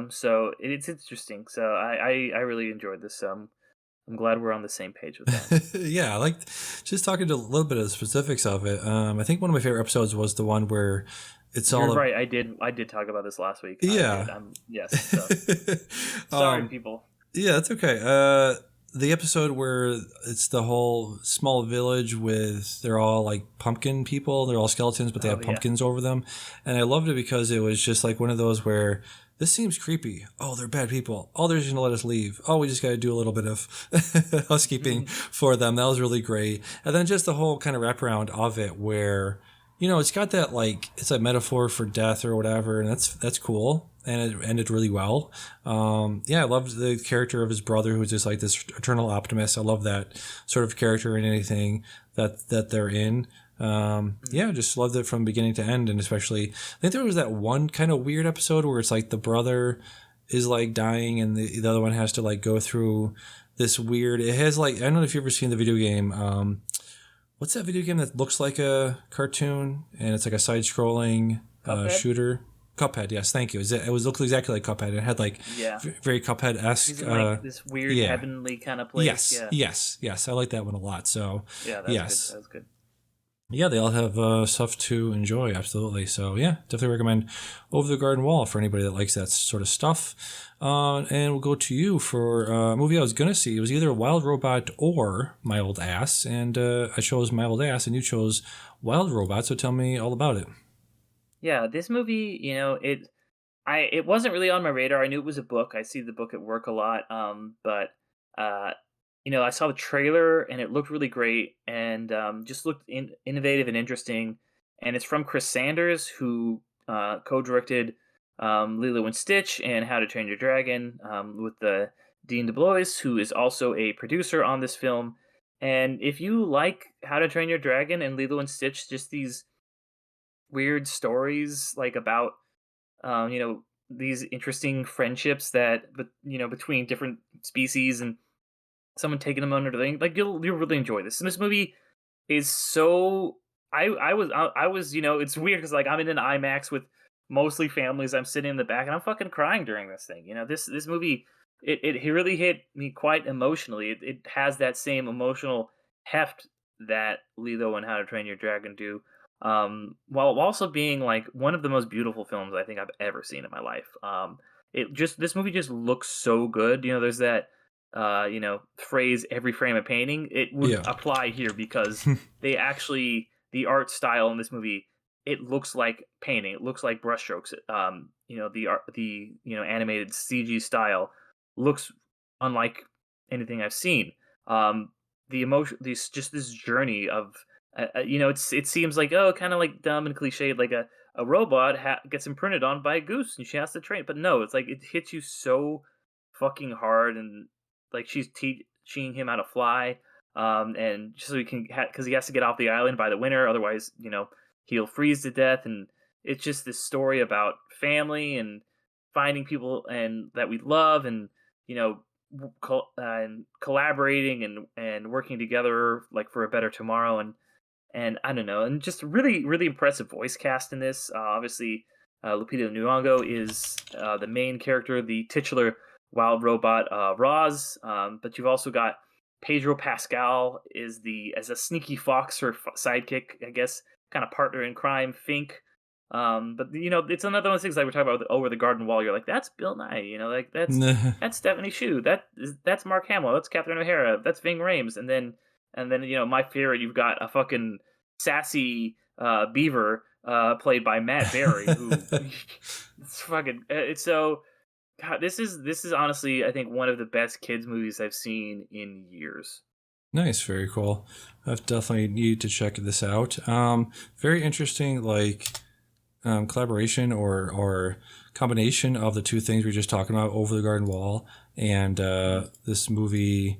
So it's interesting. So I really enjoyed this. I'm glad we're on the same page with that. Yeah, I like just talking to a little bit of the specifics of it. I think one of my favorite episodes was the one where it's You're all right. I did talk about this last week. yeah. Yes. So. Sorry, people. Yeah, that's okay. The episode where it's the whole small village with, they're all like pumpkin people. They're all skeletons, but they have pumpkins over them. And I loved it because it was just like one of those where this seems creepy. Oh, they're bad people. Oh, they're just going to let us leave. Oh, we just got to do a little bit of housekeeping for them. That was really great. And then just the whole kind of wraparound of it where, it's got that like, it's a metaphor for death or whatever. And that's cool. And it ended really well. I loved the character of his brother, who was just like this eternal optimist. I love that sort of character in anything that they're in. Just loved it from beginning to end. And especially, I think there was that one kind of weird episode where it's like the brother is like dying and the other one has to like go through this weird, it has like, I don't know if you've ever seen the video game. What's that video game that looks like a cartoon and it's like a side-scrolling shooter? Cuphead, yes, thank you. It looked exactly like Cuphead. It had like very Cuphead-esque. Like this weird heavenly kind of place. Yes. I like that one a lot. So yeah, good. That was good. Yeah, they all have stuff to enjoy, absolutely. So yeah, definitely recommend Over the Garden Wall for anybody that likes that sort of stuff. And we'll go to you for a movie I was going to see. It was either Wild Robot or My Old Ass, and I chose My Old Ass, and you chose Wild Robot, so tell me all about it. Yeah, this movie, it wasn't really on my radar. I knew it was a book. I see the book at work a lot, but I saw the trailer and it looked really great, and just looked innovative and interesting. And it's from Chris Sanders, who co-directed Lilo and Stitch and How to Train Your Dragon, with Dean DeBlois, who is also a producer on this film. And if you like How to Train Your Dragon and Lilo and Stitch, just these weird stories like about these interesting friendships that between different species and someone taking them under the wing, like you'll really enjoy this. And this movie is so I was it's weird because like I'm in an IMAX with mostly families. I'm sitting in the back and I'm fucking crying during this thing. This movie, it really hit me quite emotionally. It has that same emotional heft that Lilo and How to Train Your Dragon do, while also being like one of the most beautiful films I think I've ever seen in my life. This movie just looks so good. There's that phrase, every frame a painting. It would apply here because the art style in this movie, it looks like painting. It looks like brushstrokes. The animated CG style looks unlike anything I've seen. The emotion, this journey of it seems like, kind of like dumb and cliched, like a robot gets imprinted on by a goose and she has to train. But no, it's like it hits you so fucking hard, and like she's teaching him how to fly, and just so he can, because he has to get off the island by the winter, otherwise he'll freeze to death. And it's just this story about family and finding people and that we love, and and collaborating and working together like for a better tomorrow. And I don't know, and just really, really impressive voice cast in this. Obviously, Lupita Nyong'o is the main character, the titular wild robot, Roz. But you've also got Pedro Pascal is as a sneaky fox or sidekick, I guess, kind of partner in crime, Fink. But it's another one of those things like we're talking about Over the Garden Wall. You're like, that's Bill Nye, like that's Stephanie Shu, that's Mark Hamill, that's Catherine O'Hara, that's Ving Rhames, and then my favorite, you've got a fucking sassy beaver played by Matt Berry, who it's fucking it's so. God, this is honestly, I think, one of the best kids movies I've seen in years. Nice, very cool. I definitely need to check this out. Very interesting, like collaboration or combination of the two things we were just talking about, Over the Garden Wall and this movie.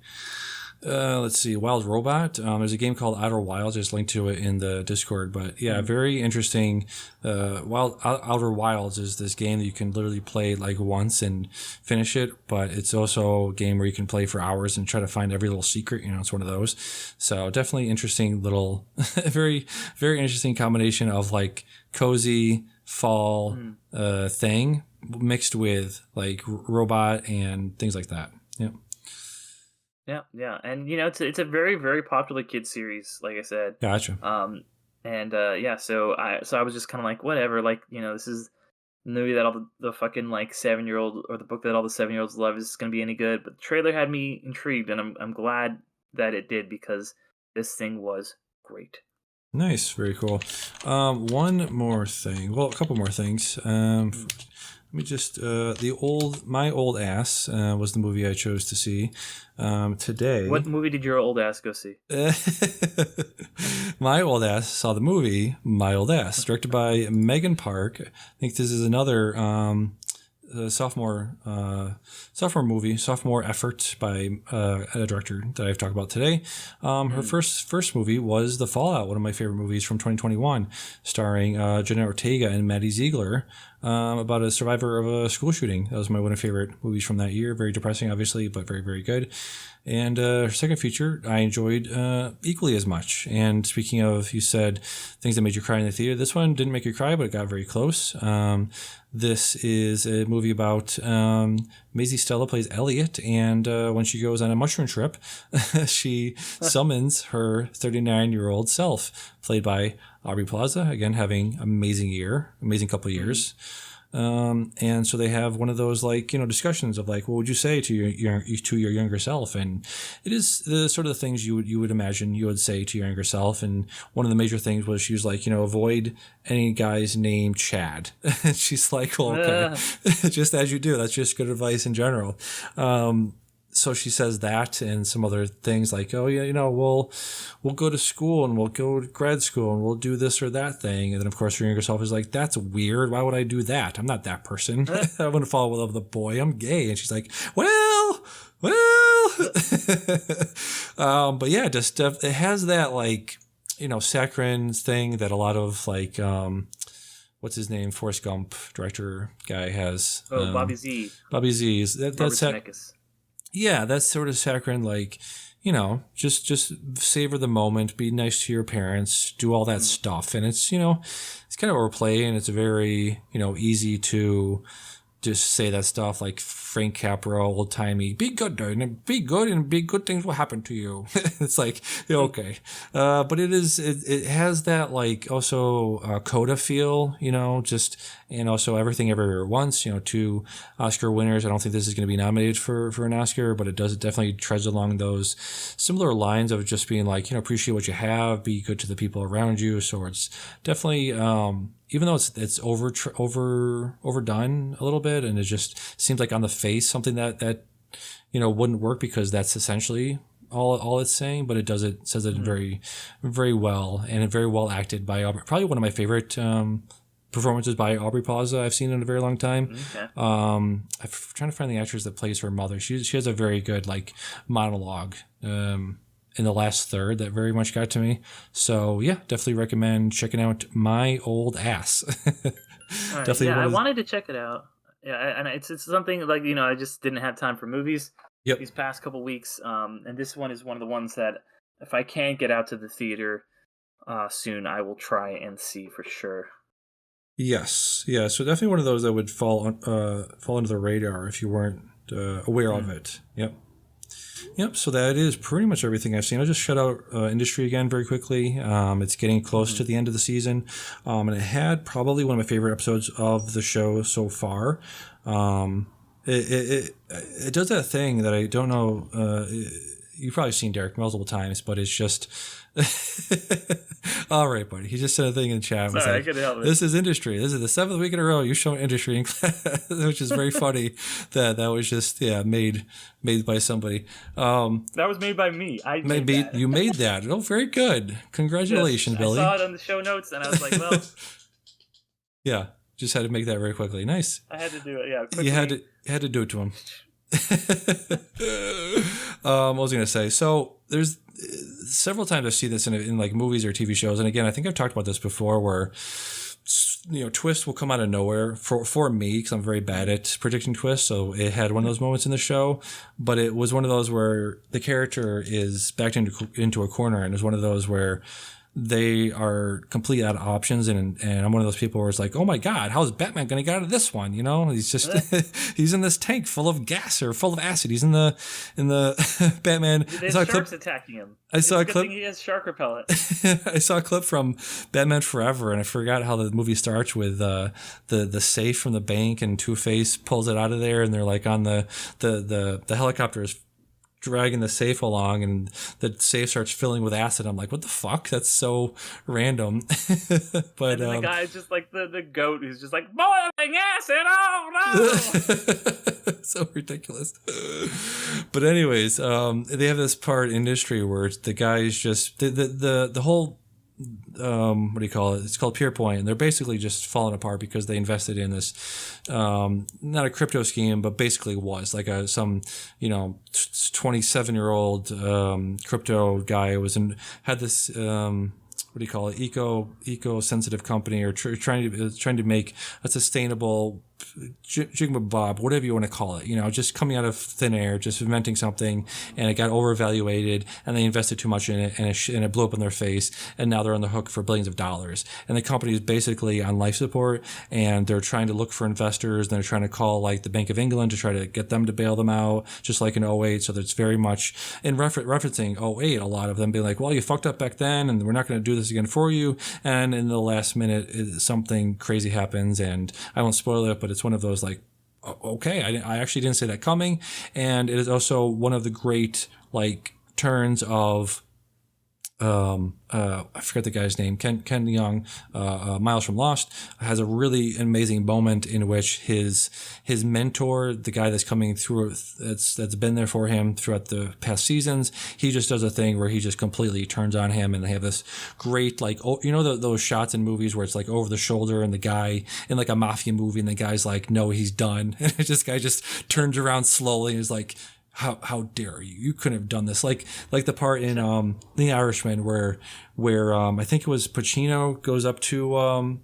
Let's see, Wild Robot. There's a game called Outer Wilds. Just linked to it in the Discord. But yeah, very interesting. Outer Wilds is this game that you can literally play like once and finish it. But it's also a game where you can play for hours and try to find every little secret. It's one of those. So definitely interesting little, very, very interesting combination of like cozy fall thing mixed with like robot and things like that. Yeah. Yeah, and it's a very, very popular kids series, like I said. Gotcha. So I was just kind of like, whatever, like this is the movie that all the fucking like 7-year-old, or the book that all the 7-year-olds love, is gonna be any good. But the trailer had me intrigued, and I'm glad that it did, because this thing was great. Nice, very cool. One more thing. Well, a couple more things. Let me just My Old Ass was the movie I chose to see today. What movie did your old ass go see? My Old Ass saw the movie My Old Ass, directed by Megan Park. I think this is another sophomore effort by a director that I've talked about today. Her first movie was The Fallout, one of my favorite movies from 2021, starring Jenna Ortega and Maddie Ziegler, about a survivor of a school shooting. That was one of my favorite movies from that year. Very depressing, obviously, but very, very good. And her second feature I enjoyed equally as much. And speaking of, you said things that made you cry in the theater, this one didn't make you cry, but it got very close. This is a movie about Maisie Stella plays Elliot, and when she goes on a mushroom trip, she summons her 39-year-old self, played by Aubrey Plaza, again having amazing couple of years. And so they have one of those discussions of what would you say to your younger self, and it is the sort of the things you would imagine you would say to your younger self. And one of the major things was she was like, avoid any guys named Chad. And she's like, well, okay, just as you do. That's just good advice in general. So she says that and some other things like, oh yeah, we'll go to school and we'll go to grad school and we'll do this or that thing. And then of course your younger self is like, that's weird. Why would I do that? I'm not that person. I wouldn't fall in love with a boy. I'm gay. And she's like, well. But yeah, just it has that saccharine thing that a lot of what's his name? Forrest Gump director guy has. Bobby Z. Bobby Z. That's yeah, that's sort of saccharine, just savor the moment, be nice to your parents, do all that stuff. And it's, it's kind of overplayed, and it's very, easy to just say that stuff like Frank Capra, old timey, be good, dude, and be good, and good things will happen to you. It's like, okay. But it has that also Coda feel, and also Everything Everywhere at Once, 2 Oscar winners. I don't think this is going to be nominated for an Oscar, but it definitely treads along those similar lines of just being appreciate what you have, be good to the people around you. So it's definitely, even though it's overdone a little bit, and it just seems like on the face something that wouldn't work, because that's essentially all it's saying, but says it very, very well, and very well acted by Aubrey. Probably one of my favorite performances by Aubrey Plaza I've seen in a very long time. Okay. I'm trying to find the actress that plays her mother. She has a very good monologue in the last third that very much got to me. So yeah, definitely recommend checking out My Old Ass. Right, definitely. Yeah, I wanted to check it out. Yeah, and it's something I just didn't have time for movies these past couple weeks. And this one is one of the ones that if I can't get out to the theater soon, I will try and see for sure. Yes, yeah. So definitely one of those that would fall under the radar if you weren't aware of it. Yep. Yep. So that is pretty much everything I've seen. I'll just shut out Industry again very quickly. It's getting close to the end of the season, and it had probably one of my favorite episodes of the show so far. It does that thing that I don't know. You've probably seen Derick multiple times, but it's just all right, buddy. He just said a thing in chat. Sorry, I couldn't help it. This is Industry. This is the 7th week in a row you've shown Industry in class, which is very funny. That was just made by somebody. That was made by me. You made that. Oh, very good. Congratulations, Billy. I saw it on the show notes, and I was like, well, yeah. Just had to make that very quickly. Nice. I had to do it. Yeah, quickly. You had to do it to him. What was I going to say? So there's several times I've seen this in like movies or TV shows, and again, I think I've talked about this before, where twists will come out of nowhere for me because I'm very bad at predicting twists. So it had one of those moments in the show, but it was one of those where the character is backed into a corner, and it was one of those where they are completely out of options, and I'm one of those people where it's like, oh my god, how's Batman gonna get out of this one? He's just he's in this tank full of gas or full of acid. He's in the Batman. There's sharks attacking him. I saw a clip. He has shark repellent. I saw a clip from Batman Forever, and I forgot how the movie starts with the safe from the bank, and Two-Face pulls it out of there, and they're like on the helicopter is dragging the safe along, and the safe starts filling with acid. I'm like, what the fuck? That's so random. But and the guy's just like the goat who's just like, boiling acid, oh no. So ridiculous. But anyways, they have this part Industry where the guy's just the whole what do you call it? It's called Pure Point, and they're basically just falling apart because they invested in this not a crypto scheme, but basically was like some 27-year-old crypto guy had this what do you call it, eco sensitive company, or trying to make a sustainable jigmabob, whatever you want to call it, just coming out of thin air, just inventing something, and it got overvaluated, and they invested too much in it, and it blew up in their face, and now they're on the hook for billions of dollars, and the company is basically on life support, and they're trying to look for investors, and they're trying to call like the Bank of England to try to get them to bail them out, just like in 08. So that's very much in referencing 08, a lot of them being like, well, you fucked up back then, and we're not going to do this again for you, and in the last minute something crazy happens, and I won't spoil it, but it's one of those like, okay, I actually didn't see that coming. And it is also one of the great like turns of I forget the guy's name, Ken Young, Miles from Lost, has a really amazing moment in which his mentor, the guy that's coming through, that's been there for him throughout the past seasons, he just does a thing where he just completely turns on him, and they have this great like, those shots in movies where it's like over the shoulder, and the guy in like a mafia movie, and the guy's like, no, he's done, and this guy just turns around slowly and is like, how dare you? You couldn't have done this. Like the part in The Irishman where I think it was Pacino goes up to or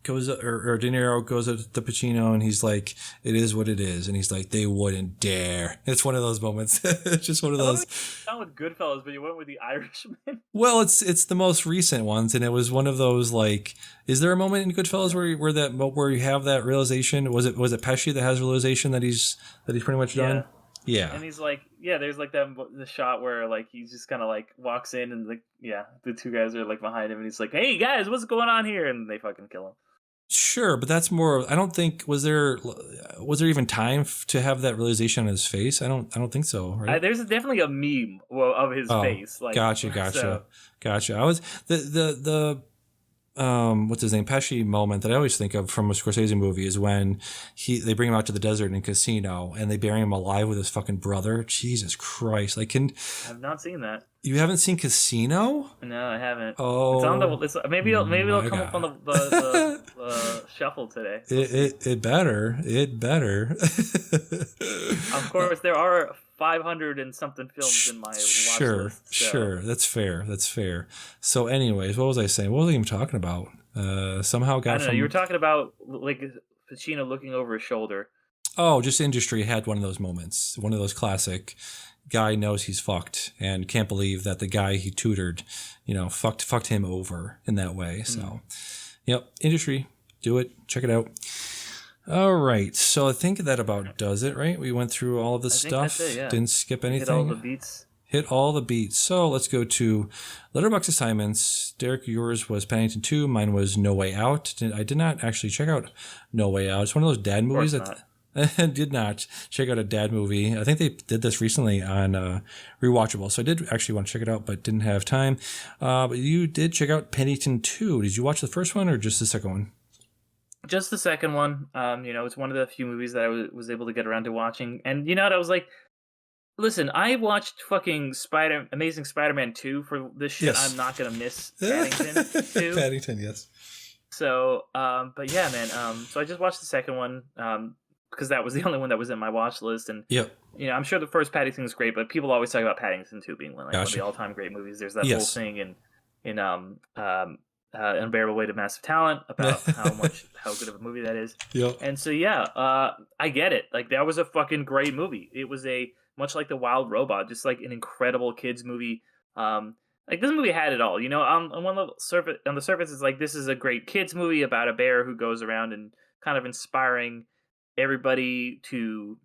De Niro goes up to Pacino, and he's like, it is what it is, and he's like, they wouldn't dare. It's one of those moments. It's just one of those. Not with Goodfellas, but you went with The Irishman. Well, it's the most recent ones, and it was one of those like. Is there a moment in Goodfellas where you have that realization? Was it Pesci that has realization that he's pretty much done? Yeah. And he's like, there's like the shot where like he's just kind of like walks in, and like, the two guys are like behind him, and he's like, hey guys, what's going on here? And they fucking kill him. Sure, but that's more. I don't think was there even time to have that realization on his face. I don't think so. Right? There's definitely a meme of his face. Like, gotcha. So. I was the what's his name, Pesci moment that I always think of from a Scorsese movie is when they bring him out to the desert in Casino, and they bury him alive with his fucking brother. Jesus Christ! I've not seen that. You haven't seen Casino? No, I haven't. Oh, it's on the. Maybe it'll come up on the shuffle today. It better. Of course, there are 500 and something films in my watch list. So. Sure. That's fair. So, anyways, what was I saying? What was I even talking about? Somehow got. I don't know. You were talking about like Pacino looking over his shoulder. Oh, just Industry had one of those moments. One of those classic. Guy knows he's fucked and can't believe that the guy he tutored, fucked him over in that way. So, Industry, do it. Check it out. All right. So I think that about does it, right? We went through all of this stuff. That's it, yeah. Didn't skip anything. Hit all the beats. Hit all the beats. So let's go to Letterboxd assignments. Derick, yours was Paddington 2. Mine was No Way Out. I did not actually check out No Way Out. It's one of those dad movies that I did not check out a dad movie. I think they did this recently on Rewatchable. So I did actually want to check it out, but didn't have time. But you did check out Paddington 2. Did you watch the first one or just the second one? Just the second one. It's one of the few movies that I was able to get around to watching. And you know what? I was like, listen, I watched fucking Amazing Spider-Man 2 for this shit. Yes. I'm not going to miss Paddington 2. Paddington, yes. So, but yeah, man. So I just watched the second one because that was the only one that was in my watch list. And, I'm sure the first Paddington is great, but people always talk about Paddington 2 being one of the all-time great movies. There's that whole thing in Unbearable Weight of Massive Talent about how good of a movie that is. And so I get it. Like, that was a fucking great movie. It was much like The Wild Robot, just like an incredible kids movie. Like, this movie had it all. On the surface, it's like, this is a great kids movie about a bear who goes around and kind of inspiring everybody to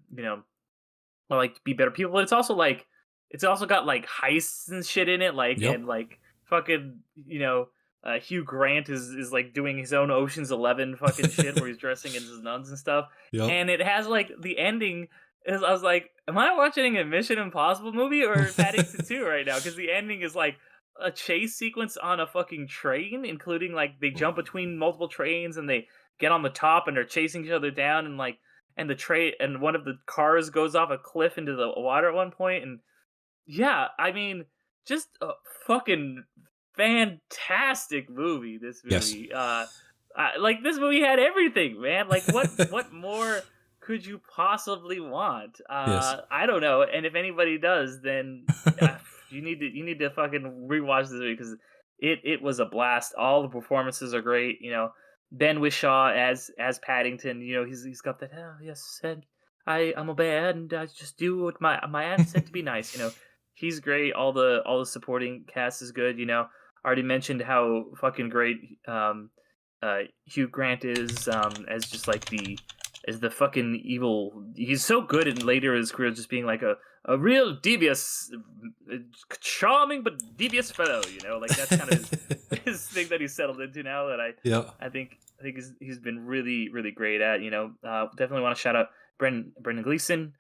like be better people. But it's also got like heists and shit in it, and like fucking Hugh Grant is like doing his own Ocean's 11 fucking shit where he's dressing as nuns and stuff. And it has like the ending is, I was like, am I watching a Mission Impossible movie or Paddington 2 right now? Because the ending is like a chase sequence on a fucking train, including like they jump between multiple trains and they get on the top and they're chasing each other down, and the train and one of the cars goes off a cliff into the water at one point. And yeah, I mean, just a fucking fantastic movie. This movie, like, this movie had everything, man. Like, what more could you possibly want? I don't know. And if anybody does, then you need to fucking rewatch this movie because it was a blast. All the performances are great. Ben Whishaw as Paddington. He's got that. Oh yes, I'm a bear and I just do what my aunt said to be nice. He's great. All the supporting cast is good. Already mentioned how fucking great Hugh Grant is as just like the fucking evil. He's so good in later in his career just being like a real devious, charming but devious fellow. Like, that's kind of his thing that he's settled into now. That I think he's been really, really great at. Definitely want to shout out Brendan Gleeson,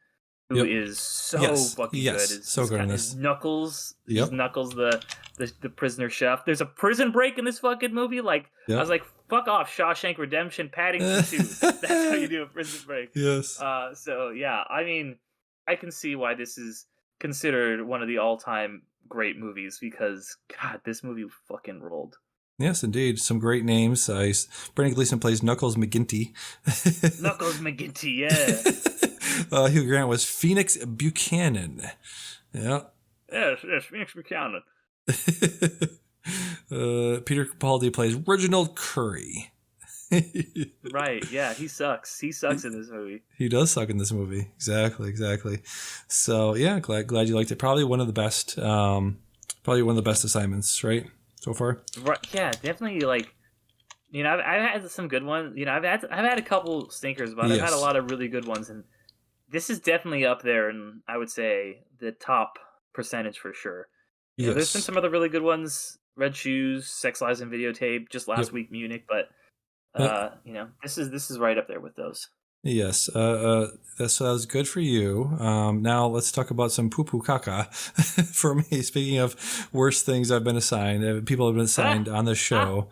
who is so fucking good. So good in this. His Knuckles, the prisoner chef. There's a prison break in this fucking movie. Like, I was like, fuck off, Shawshank Redemption, Paddington 2. That's how you do a prison break. Yes. So yeah, I mean, I can see why this is considered one of the all-time great movies because, God, this movie fucking rolled. Yes, indeed. Some great names. Brendan Gleeson plays Knuckles McGinty. Knuckles McGinty, yeah. Hugh Grant was Phoenix Buchanan. Yeah. Yes, Phoenix Buchanan. Peter Capaldi plays Reginald Curry. Right, yeah, he sucks. He sucks in this movie. He does suck in this movie. Exactly. So yeah, glad you liked it. Probably one of the best assignments, right? So far? Right, yeah, definitely. Like, I've had some good ones. I've had a couple stinkers, but I've had a lot of really good ones, and this is definitely up there, and I would say the top percentage for sure. There's been some other really good ones. Red Shoes, Sex, Lies, and Videotape, just last week Munich, but this is right up there with those. Yes, that was good for you. Now let's talk about some poo-poo caca for me. Speaking of worst things I've been assigned, people have been assigned on the show.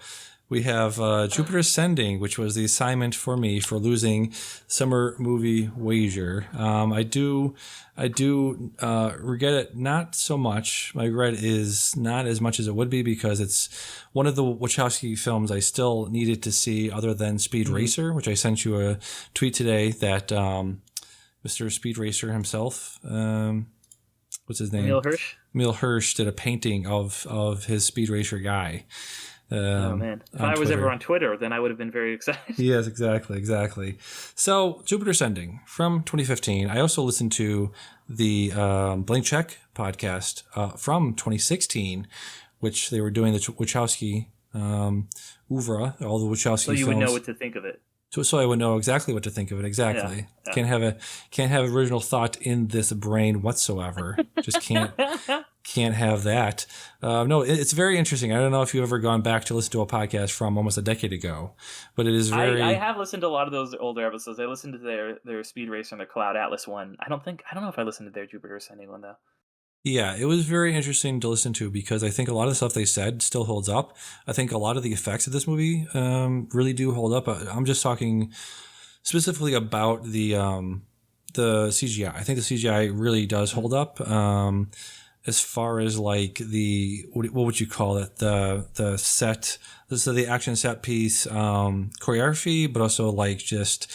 We have Jupiter Ascending, which was the assignment for me for losing Summer Movie Wager. I do regret it not so much. My regret is not as much as it would be because it's one of the Wachowski films I still needed to see other than Speed Racer, which I sent you a tweet today that Mr. Speed Racer himself, what's his name? Emil Hirsch did a painting of his Speed Racer guy. Oh man! If I was ever on Twitter, then I would have been very excited. Yes, exactly. So, Jupiter Ascending from 2015. I also listened to the Blank Check podcast from 2016, which they were doing the Wachowski oeuvre, all the Wachowski films. So you would know what to think of it. so I would know exactly what to think of it. Exactly. Yeah. Can't have original thought in this brain whatsoever. Just can't have that. No, it's very interesting. I don't know if you've ever gone back to listen to a podcast from almost a decade ago, but it is very. I have listened to a lot of those older episodes. I listened to their Speed Racer and their Cloud Atlas one. I don't know if I listened to their Jupiter Ascending one though. Yeah, it was very interesting to listen to because I think a lot of the stuff they said still holds up. I think a lot of the effects of this movie really do hold up. I'm just talking specifically about the CGI. I think the CGI really does hold up. As far as like what would you call it? The set, so the action set piece choreography, but also like just,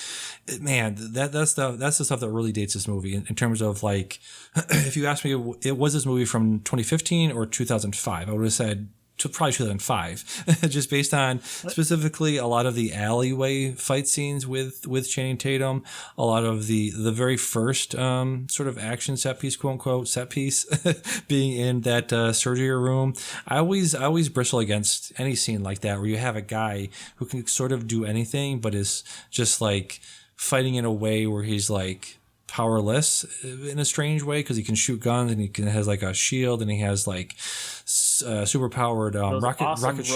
man, that's the stuff that really dates this movie in terms of like, if you asked me, it was this movie from 2015 or 2005, I would have said probably 2005, just based on specifically a lot of the alleyway fight scenes with Channing Tatum, a lot of the very first sort of action set piece, quote unquote set piece, being in that surgery room. I always bristle against any scene like that where you have a guy who can sort of do anything, but is just like fighting in a way where he's like powerless in a strange way because he can shoot guns and has like a shield and he has like super powered rocket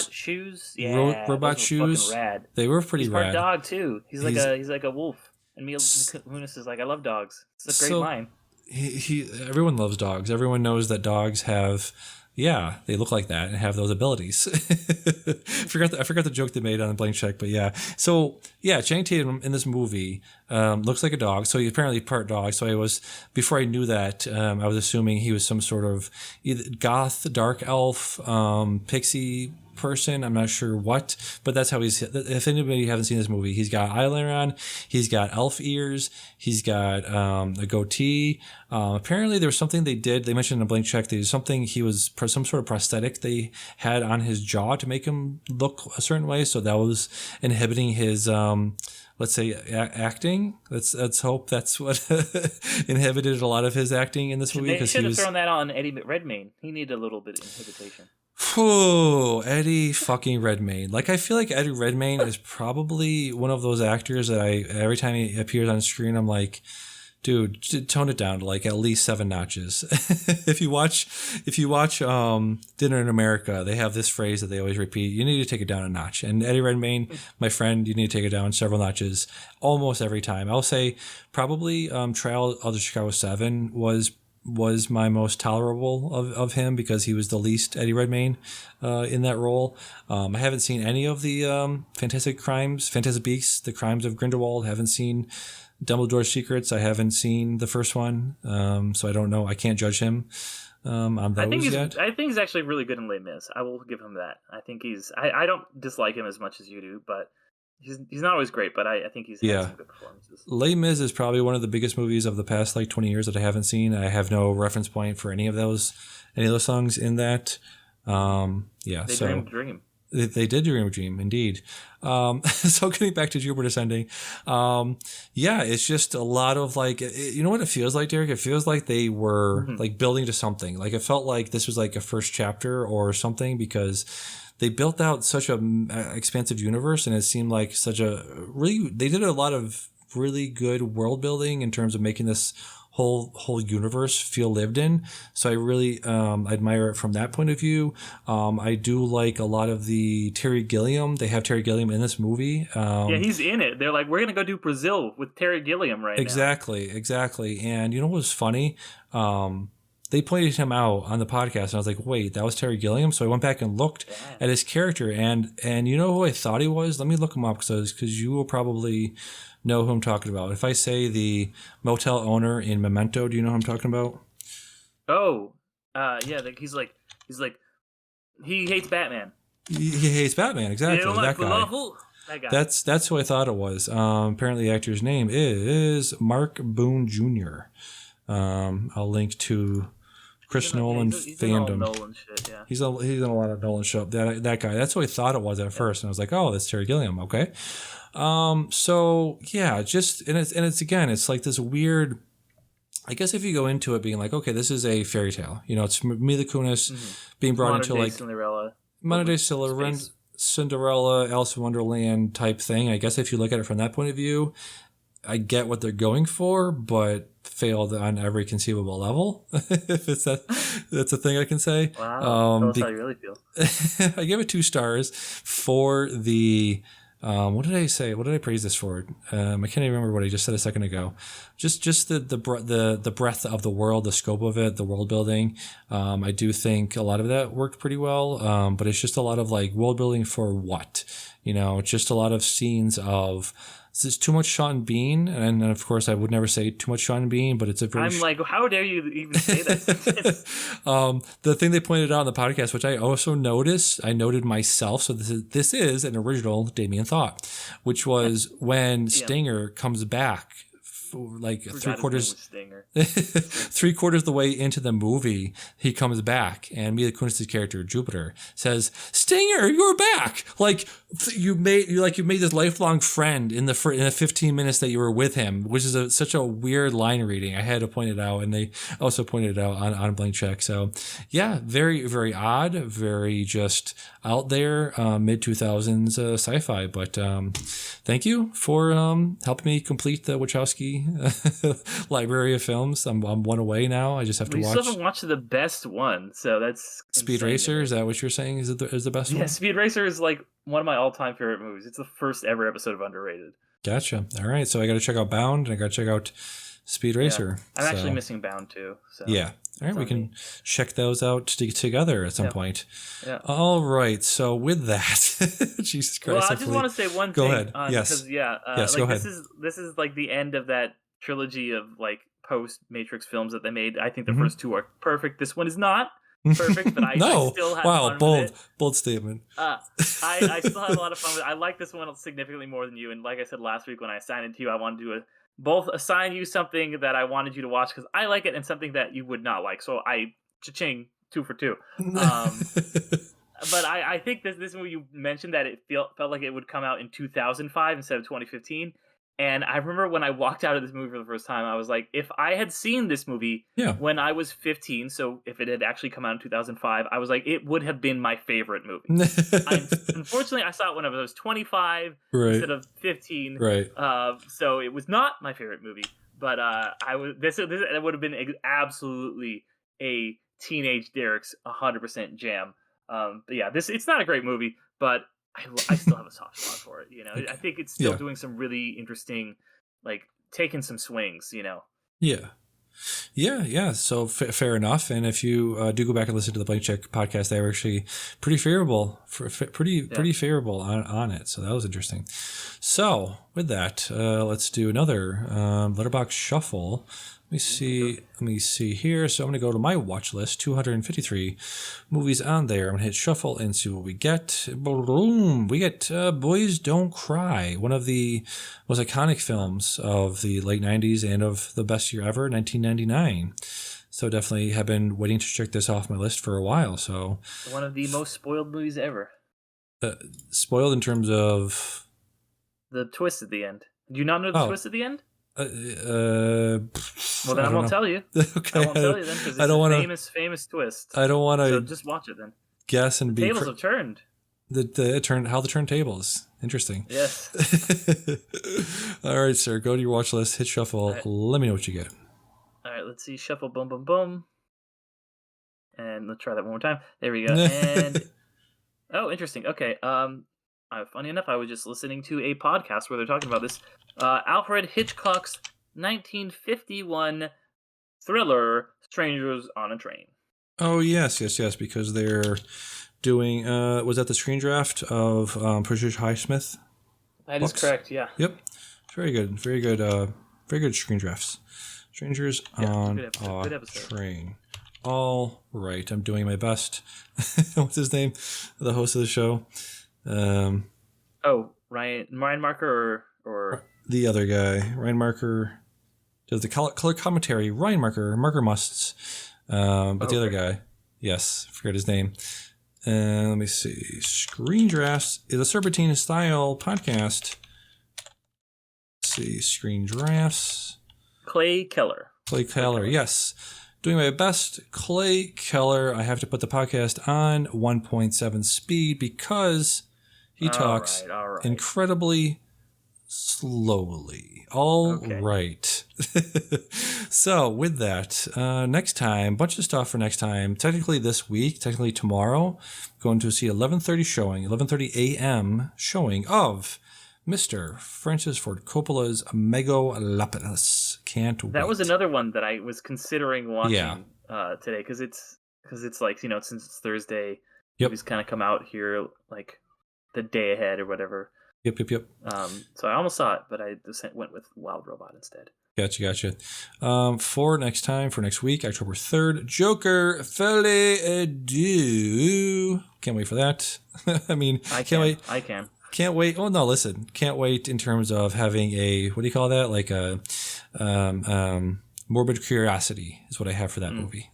shoes. Yeah, robot shoes. Rad. They were pretty he's rad. He's part dog too. He's like a wolf. And Mila Kunis is like, I love dogs. It's a great line. Everyone loves dogs. Everyone knows that dogs have. Yeah, they look like that and have those abilities. I forgot the joke they made on the blank check, but yeah. So yeah, Channing Tatum in this movie looks like a dog. So he's apparently part dog. So before I knew that, I was assuming he was some sort of either goth, dark elf, pixie person. I'm not sure what, but that's how he's. If anybody haven't seen this movie, he's got eyeliner on, he's got elf ears, he's got a goatee. Apparently there was something they mentioned in a blank check, there's something some sort of prosthetic they had on his jaw to make him look a certain way, so that was inhibiting his let's say acting. Let's hope that's what inhibited a lot of his acting in this movie. They should have thrown that on Eddie Redmayne. He needed a little bit of inhibition. Whew, Eddie fucking Redmayne. Like, I feel like Eddie Redmayne is probably one of those actors that every time he appears on screen, I'm like, dude, tone it down to like at least 7 notches. If you watch Dinner in America, they have this phrase that they always repeat: you need to take it down a notch. And Eddie Redmayne, my friend, you need to take it down several notches almost every time. I'll say probably Trial of the Chicago 7 was my most tolerable of him because he was the least Eddie Redmayne in that role. I haven't seen any of the Fantastic Beasts, The Crimes of Grindelwald. Haven't seen Dumbledore's Secrets. I haven't seen the first one, so I don't know. I can't judge him on those yet. I think he's actually really good in Les Mis. I will give him that. I think I don't dislike him as much as you do, but he's not always great, but I think he's had some good performances. Les Mis is probably one of the biggest movies of the past like 20 years that I haven't seen. I have no reference point for any of those songs in that. They dreamed a dream. They did dream a dream, indeed. So getting back to Jupiter Ascending, it's just a lot of like, you know what it feels like, Derick? It feels like they were like building to something. Like it felt like this was like a first chapter or something because they built out such a expansive universe, and it seemed like they did a lot of really good world building in terms of making this whole universe feel lived in. So I really admire it from that point of view. I do like a lot of the Terry Gilliam. They have Terry Gilliam in this movie. He's in it. They're like, we're gonna go do Brazil with Terry Gilliam now. Exactly. And you know what was funny? They pointed him out on the podcast, and I was like, wait, that was Terry Gilliam? So I went back and looked at his character, and you know who I thought he was? Let me look him up, because you will probably know who I'm talking about. If I say the motel owner in Memento, do you know who I'm talking about? Oh, he's like, he hates Batman. He hates Batman, exactly. That guy. That's who I thought it was. Apparently the actor's name is Mark Boone Jr. I'll link to Chris Nolan fandom. Nolan shit, yeah. He's in a lot of Nolan shit. That guy. That's what I thought it was at first, and I was like, oh, that's Terry Gilliam. Okay. So yeah, it's like this weird. I guess if you go into it being like, okay, this is a fairy tale. You know, it's Mila Kunis being brought into like Cinderella. Modern day Cinderella, Cinderella, Alice in Wonderland type thing. I guess if you look at it from that point of view, I get what they're going for, but failed on every conceivable level. If it's that's a thing I can say. Wow, tell us how you really feel. I give it 2 stars for the. What did I say? What did I praise this for? I can't even remember what I just said a second ago. Just the breadth of the world, the scope of it, the world building. I do think a lot of that worked pretty well. But it's just a lot of like world building for what, just a lot of scenes of. It's too much Sean Bean, and of course I would never say too much Sean Bean, but it's a very. I'm like, how dare you even say that? The thing they pointed out on the podcast, which I also noticed, I noted myself. So this is an original Damian thought, which was when Stinger comes back. Like 3/4 of the way into the movie, he comes back, and Mila Kunis's character Jupiter says, "Stinger, you're back! Like you made this lifelong friend in the 15 minutes that you were with him," which is such a weird line reading. I had to point it out, and they also pointed it out on Blank Check. So yeah, very very odd, very just out there, mid 2000s sci-fi. But thank you for helping me complete the Wachowski library of films. I'm one away now. I just have to watch. You still haven't watched the best one, so that's Speed Racer. Is that what you're saying? Is the best one? Yeah, Speed Racer is like one of my all-time favorite movies. It's the first ever episode of Underrated. Gotcha. All right, so I got to check out Bound and I got to check out Speed Racer. I'm actually missing Bound too. So yeah. All right, we can check those out together at some point. Yeah. All right. So with that, Jesus Christ. Well, I just want to say one thing. Go ahead. Yes. Yes, go ahead. This is like the end of that trilogy of like post Matrix films that they made. I think the first 2 are perfect. This one is not perfect, but I still have fun with it. Bold statement. I still have a lot of fun with it. I like this one significantly more than you. And like I said last week when I assigned it to you, I wanted to both assign you something that I wanted you to watch because I like it and something that you would not like. So cha-ching, 2 for 2. But I think this movie, you mentioned that it felt like it would come out in 2005 instead of 2015. And I remember when I walked out of this movie for the first time, I was like, if I had seen this movie when I was 15, so if it had actually come out in 2005, I was like, it would have been my favorite movie. Unfortunately, I saw it when I was 25 instead of 15. Right. So it was not my favorite movie. But this would have been absolutely a teenage Derick's 100% jam. But yeah, it's not a great movie, but I still have a soft spot for it. I think it's still doing some really interesting, like taking some swings. Yeah. So fair enough. And if you do go back and listen to the Blank Check podcast, they were actually pretty favorable, pretty favorable on it. So that was interesting. So with that, let's do another Letterboxd shuffle. Let me see here. So I'm going to go to my watch list, 253 movies on there. I'm going to hit shuffle and see what we get. Boom. We get Boys Don't Cry, one of the most iconic films of the late 90s and of the best year ever, 1999. So definitely have been waiting to check this off my list for a while. So one of the most spoiled movies ever. Spoiled in terms of? The twist at the end. Do you not know the twist at the end? Well, then I won't tell you. Okay. I won't tell you then because it's a famous twist. I don't want to. So just watch it then. Guess and the tables have turned. How the turntables. Interesting. Yes. All right, sir. Go to your watch list. Hit shuffle. Right. Let me know what you get. All right. Let's see. Shuffle. Boom. Boom. Boom. And let's try that one more time. There we go. And oh, interesting. Okay. Funny enough, I was just listening to a podcast where they're talking about this. Alfred Hitchcock's 1951 thriller, Strangers on a Train. Oh, yes, because they're doing, was that the screen draft of Patricia Highsmith? That is correct, yeah. Yep. Very good screen drafts. Strangers on a Train. All right, I'm doing my best. What's his name? The host of the show. Ryan Marker or the other guy. Ryan Marker does the color commentary. Ryan Marker Musts. But the other guy, yes, I forgot his name. Let me see. Screen Drafts is a Serpentine style podcast. Let's see. Screen Drafts. Clay Keller, yes. Doing my best. Clay Keller. I have to put the podcast on 1.7 speed because He talks incredibly slowly. All right. So with that, next time, bunch of stuff for next time. Technically this week, technically tomorrow, going to see 11:30 a.m. showing of Mr. Francis Ford Coppola's Megalopolis. Can't wait. That was another one that I was considering watching today because it's like, since it's Thursday, movies kind of come out here like the day ahead or whatever. Yep. So I almost saw it, but I just went with Wild Robot instead. Gotcha. For next time, for next week, October 3rd, Joker Folie à Deux. Can't wait for that. I can't wait. I can. Can't wait. Oh, no, listen. Can't wait in terms of having a, what do you call that? Like a morbid curiosity is what I have for that movie.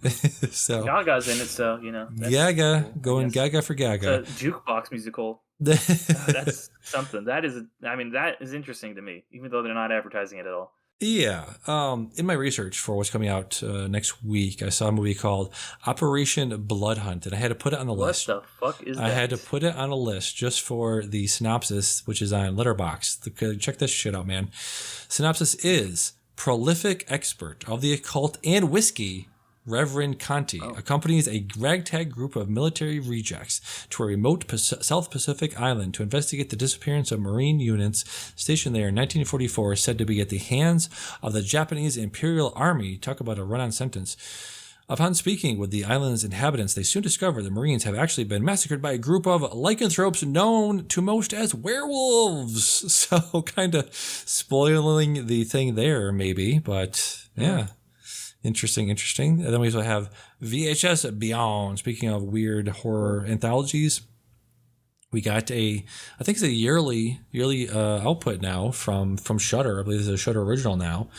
So Gaga's in it, so, Gaga. Cool, going Gaga for Gaga. It's a jukebox musical. That's something. That is interesting to me, even though they're not advertising it at all. Yeah. In my research for what's coming out next week, I saw a movie called Operation Blood Hunt, and I had to put it on the list. What the fuck is that? I had to put it on a list just for the synopsis, which is on Letterboxd. Check this shit out, man. Synopsis is: prolific expert of the occult and whiskey, Reverend Conti accompanies a ragtag group of military rejects to a remote South Pacific island to investigate the disappearance of Marine units stationed there in 1944, said to be at the hands of the Japanese Imperial Army. Talk about a run-on sentence. Upon speaking with the island's inhabitants, they soon discover the Marines have actually been massacred by a group of lycanthropes known to most as werewolves. So kind of spoiling the thing there, maybe, but yeah. Interesting. And then we also have VHS Beyond. Speaking of weird horror anthologies, we got I think it's a yearly output now from Shudder. I believe it's a Shudder original now.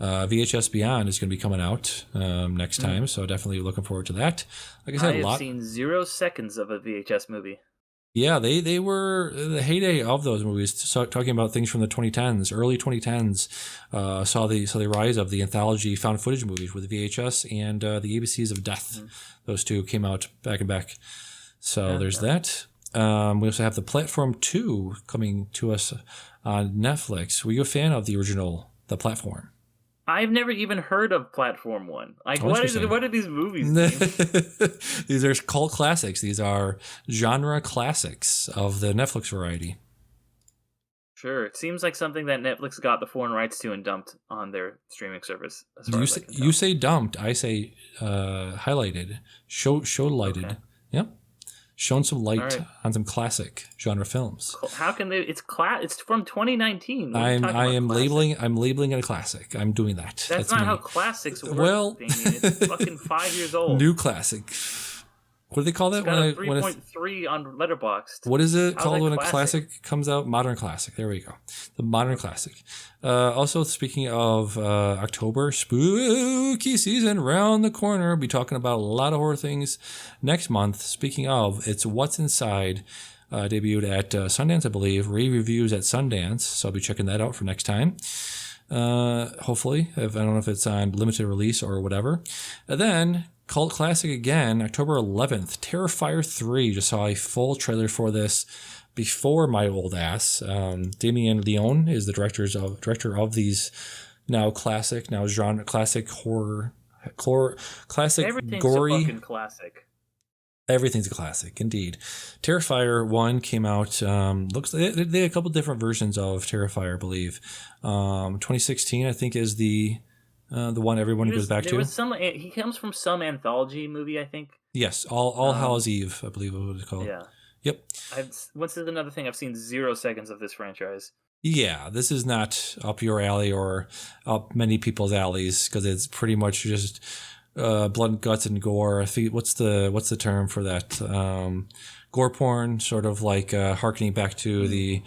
VHS Beyond is going to be coming out next time, so definitely looking forward to that. Like I said, I've seen 0 seconds of a VHS movie. Yeah, they were the heyday of those movies. Talking about things from the 2010s, early 2010s, saw the rise of the anthology found footage movies with the VHS and the ABCs of Death. Those two came out back and back. So there's that. We also have the Platform 2 coming to us on Netflix. Were you a fan of the original The Platform? I've never even heard of Platform 1. Like, what are these movies? These are cult classics. These are genre classics of the Netflix variety. Sure. It seems like something that Netflix got the foreign rights to and dumped on their streaming service. You say dumped. I say highlighted. Show lighted. Okay. Yep. Shown some light on some classic genre films. How can they? It's from 2019. I am labeling it a classic. I'm doing that. That's not how classics work. Well, Damian. It's fucking 5 years old. New classic. What do they call that? It's got a 3.3 on Letterboxd. What is it called when a classic comes out? Modern classic. There we go. The modern classic. Also, speaking of October, spooky season around the corner. We'll be talking about a lot of horror things next month. Speaking of, it's What's Inside. Debuted at Sundance, I believe. Reviews at Sundance. So I'll be checking that out for next time. Hopefully. I don't know if it's on limited release or whatever. And then cult classic again, October 11th, Terrifier 3. Just saw a full trailer for this before my old ass. Damian Leone is the director of these now genre classic horror, classic Everything's gory. A fucking classic. Everything's a classic, indeed. Terrifier 1 came out. Looks like they had a couple different versions of Terrifier, I believe. 2016, I think, is the one everyone goes back to. He comes from some anthology movie, I think. Yes, All Hallows Eve, I believe what it's called. Yeah. Yep. What's another thing? I've seen 0 seconds of this franchise. Yeah, this is not up your alley or up many people's alleys because it's pretty much just blood and guts and gore. I think what's the term for that? Gore porn, sort of like harkening back to the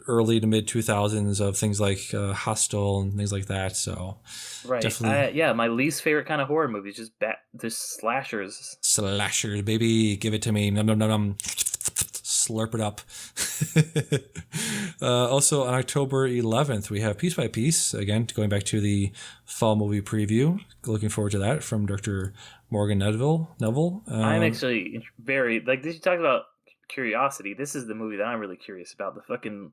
early to mid 2000s of things like Hostel and things like that. So right, definitely. My least favorite kind of horror movie is just slashers. Slashers, baby, give it to me. Num num num num. Slurp it up. Also on October 11th, we have Piece by Piece, again, going back to the fall movie preview. Looking forward to that from Director Morgan Neville. I'm actually very, did you talk about curiosity. This is the movie that I'm really curious about. The fucking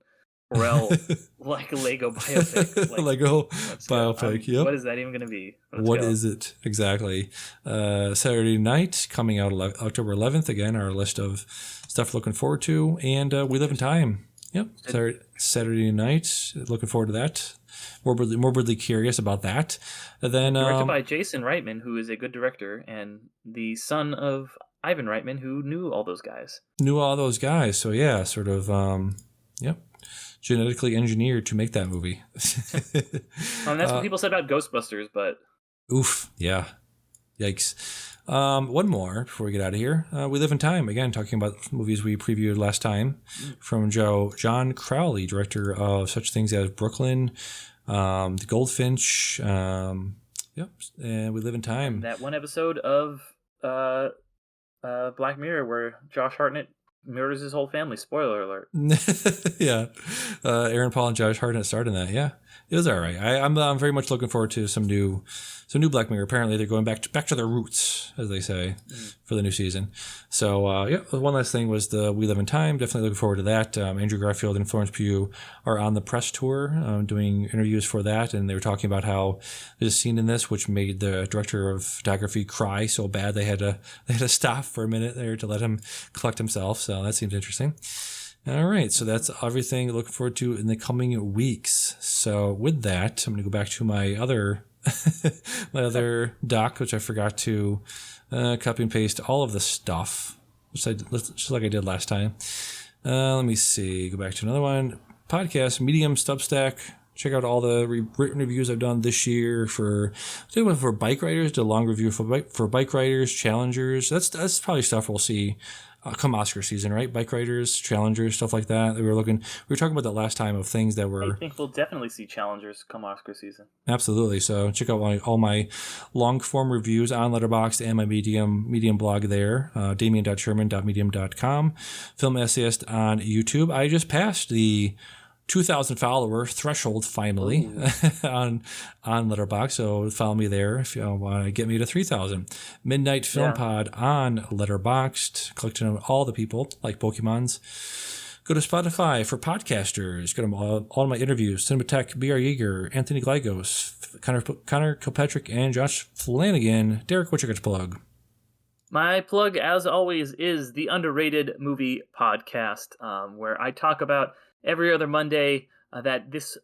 Rel like Lego biopic. Like, Lego biopic. Yep. What is that even going to be? What is it exactly? Saturday night, coming out October 11th. Again, our list of stuff looking forward to, and We Live in Time. Yep, Saturday night. Looking forward to that. Morbidly curious about that. And then directed by Jason Reitman, who is a good director and the son of Ivan Reitman, who knew all those guys. So yeah, sort of. Yep. Genetically engineered to make that movie. And that's what people said about Ghostbusters, but oof, yeah, yikes. One more before we get out of here. We Live in Time, again, talking about movies we previewed last time from John Crowley, director of such things as Brooklyn, The Goldfinch, yep, and We Live in Time. And that one episode of Black Mirror where Josh Hartnett murders his whole family. Spoiler alert. Yeah. Aaron Paul and Josh Hartnett starred in that. Yeah. It was all right. I'm very much looking forward to some new Black Mirror. Apparently they're going back to their roots, as they say, for the new season. So yeah, one last thing was the We Live in Time. Definitely looking forward to that. Andrew Garfield and Florence Pugh are on the press tour, doing interviews for that, and they were talking about how there's a scene in this which made the director of photography cry so bad they had to stop for a minute there to let him collect himself. So that seems interesting. All right, so that's everything to look forward to in the coming weeks. So with that, I'm going to go back to my other doc, which I forgot to copy and paste all of the stuff, just like I did last time. Let me see. Go back to another one. Podcast, Medium, Substack. Check out all the written reviews I've done this year for bike riders. Did a long review for bike riders, challengers. That's probably stuff we'll see come Oscar season, right? Bike riders, challengers, stuff like that. We were talking about that last time of things that were. I think we'll definitely see challengers come Oscar season. Absolutely. So check out all my long form reviews on Letterboxd and my Medium blog there, damian.sherman.medium.com. Film essayist on YouTube. I just passed the 2,000 follower threshold finally on Letterboxd, so follow me there if you want to get me to 3,000. Midnight Film Pod on Letterboxd, collecting on all the people like Pokemons. Go to Spotify for podcasters. Get them all of my interviews: Cinematech, B.R. Yeager, Anthony Glagos, Connor Kilpatrick, and Josh Flanagan. Derick, what's your good plug? My plug, as always, is the Underrated Movie Podcast, where I talk about every other Monday that this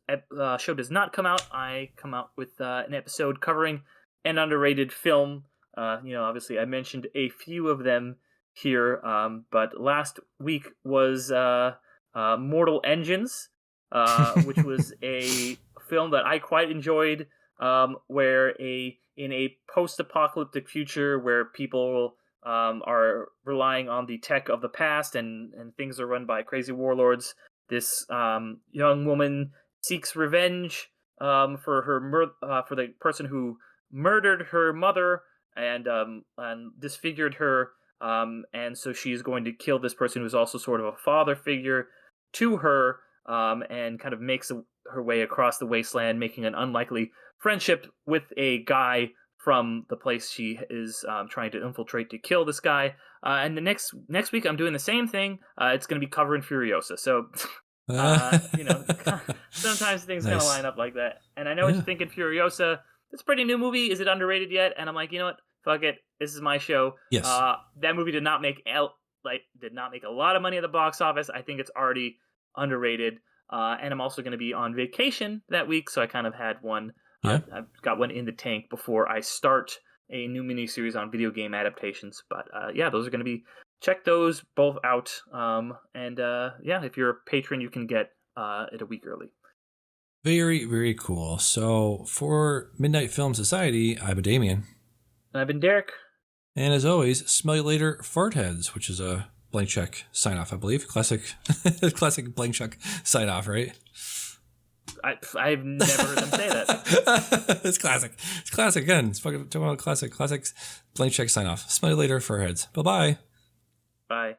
show does not come out. I come out with an episode covering an underrated film. Obviously I mentioned a few of them here, but last week was Mortal Engines, which was a film that I quite enjoyed, where in a post-apocalyptic future where people are relying on the tech of the past and things are run by crazy warlords. This young woman seeks revenge for the person who murdered her mother and disfigured her, and so she's going to kill this person who's also sort of a father figure to her, and kind of makes her way across the wasteland, making an unlikely friendship with a guy from the place she is trying to infiltrate to kill this guy. And the next week I'm doing the same thing. It's going to be covering Furiosa. So, sometimes things kind of line up like that. And I know what you're thinking, Furiosa. It's a pretty new movie. Is it underrated yet? And I'm like, you know what? Fuck it. This is my show. Yes. That movie did not make a lot of money at the box office. I think it's already underrated. And I'm also going to be on vacation that week, so I kind of had one. I've got one in the tank before I start a new miniseries on video game adaptations. But those are going to be. Check those both out. If you're a patron, you can get it a week early. Very, very cool. So for Midnight Film Society, I've been Damian. And I've been Derick. And as always, smell you later, fart heads, which is a blank check sign off, I believe. Classic blank check sign off, right? I've never heard them say that. It's classic. It's classic again. It's fucking talking about classics. Blank check sign off. Smell you later, fart heads. Bye-bye. Bye.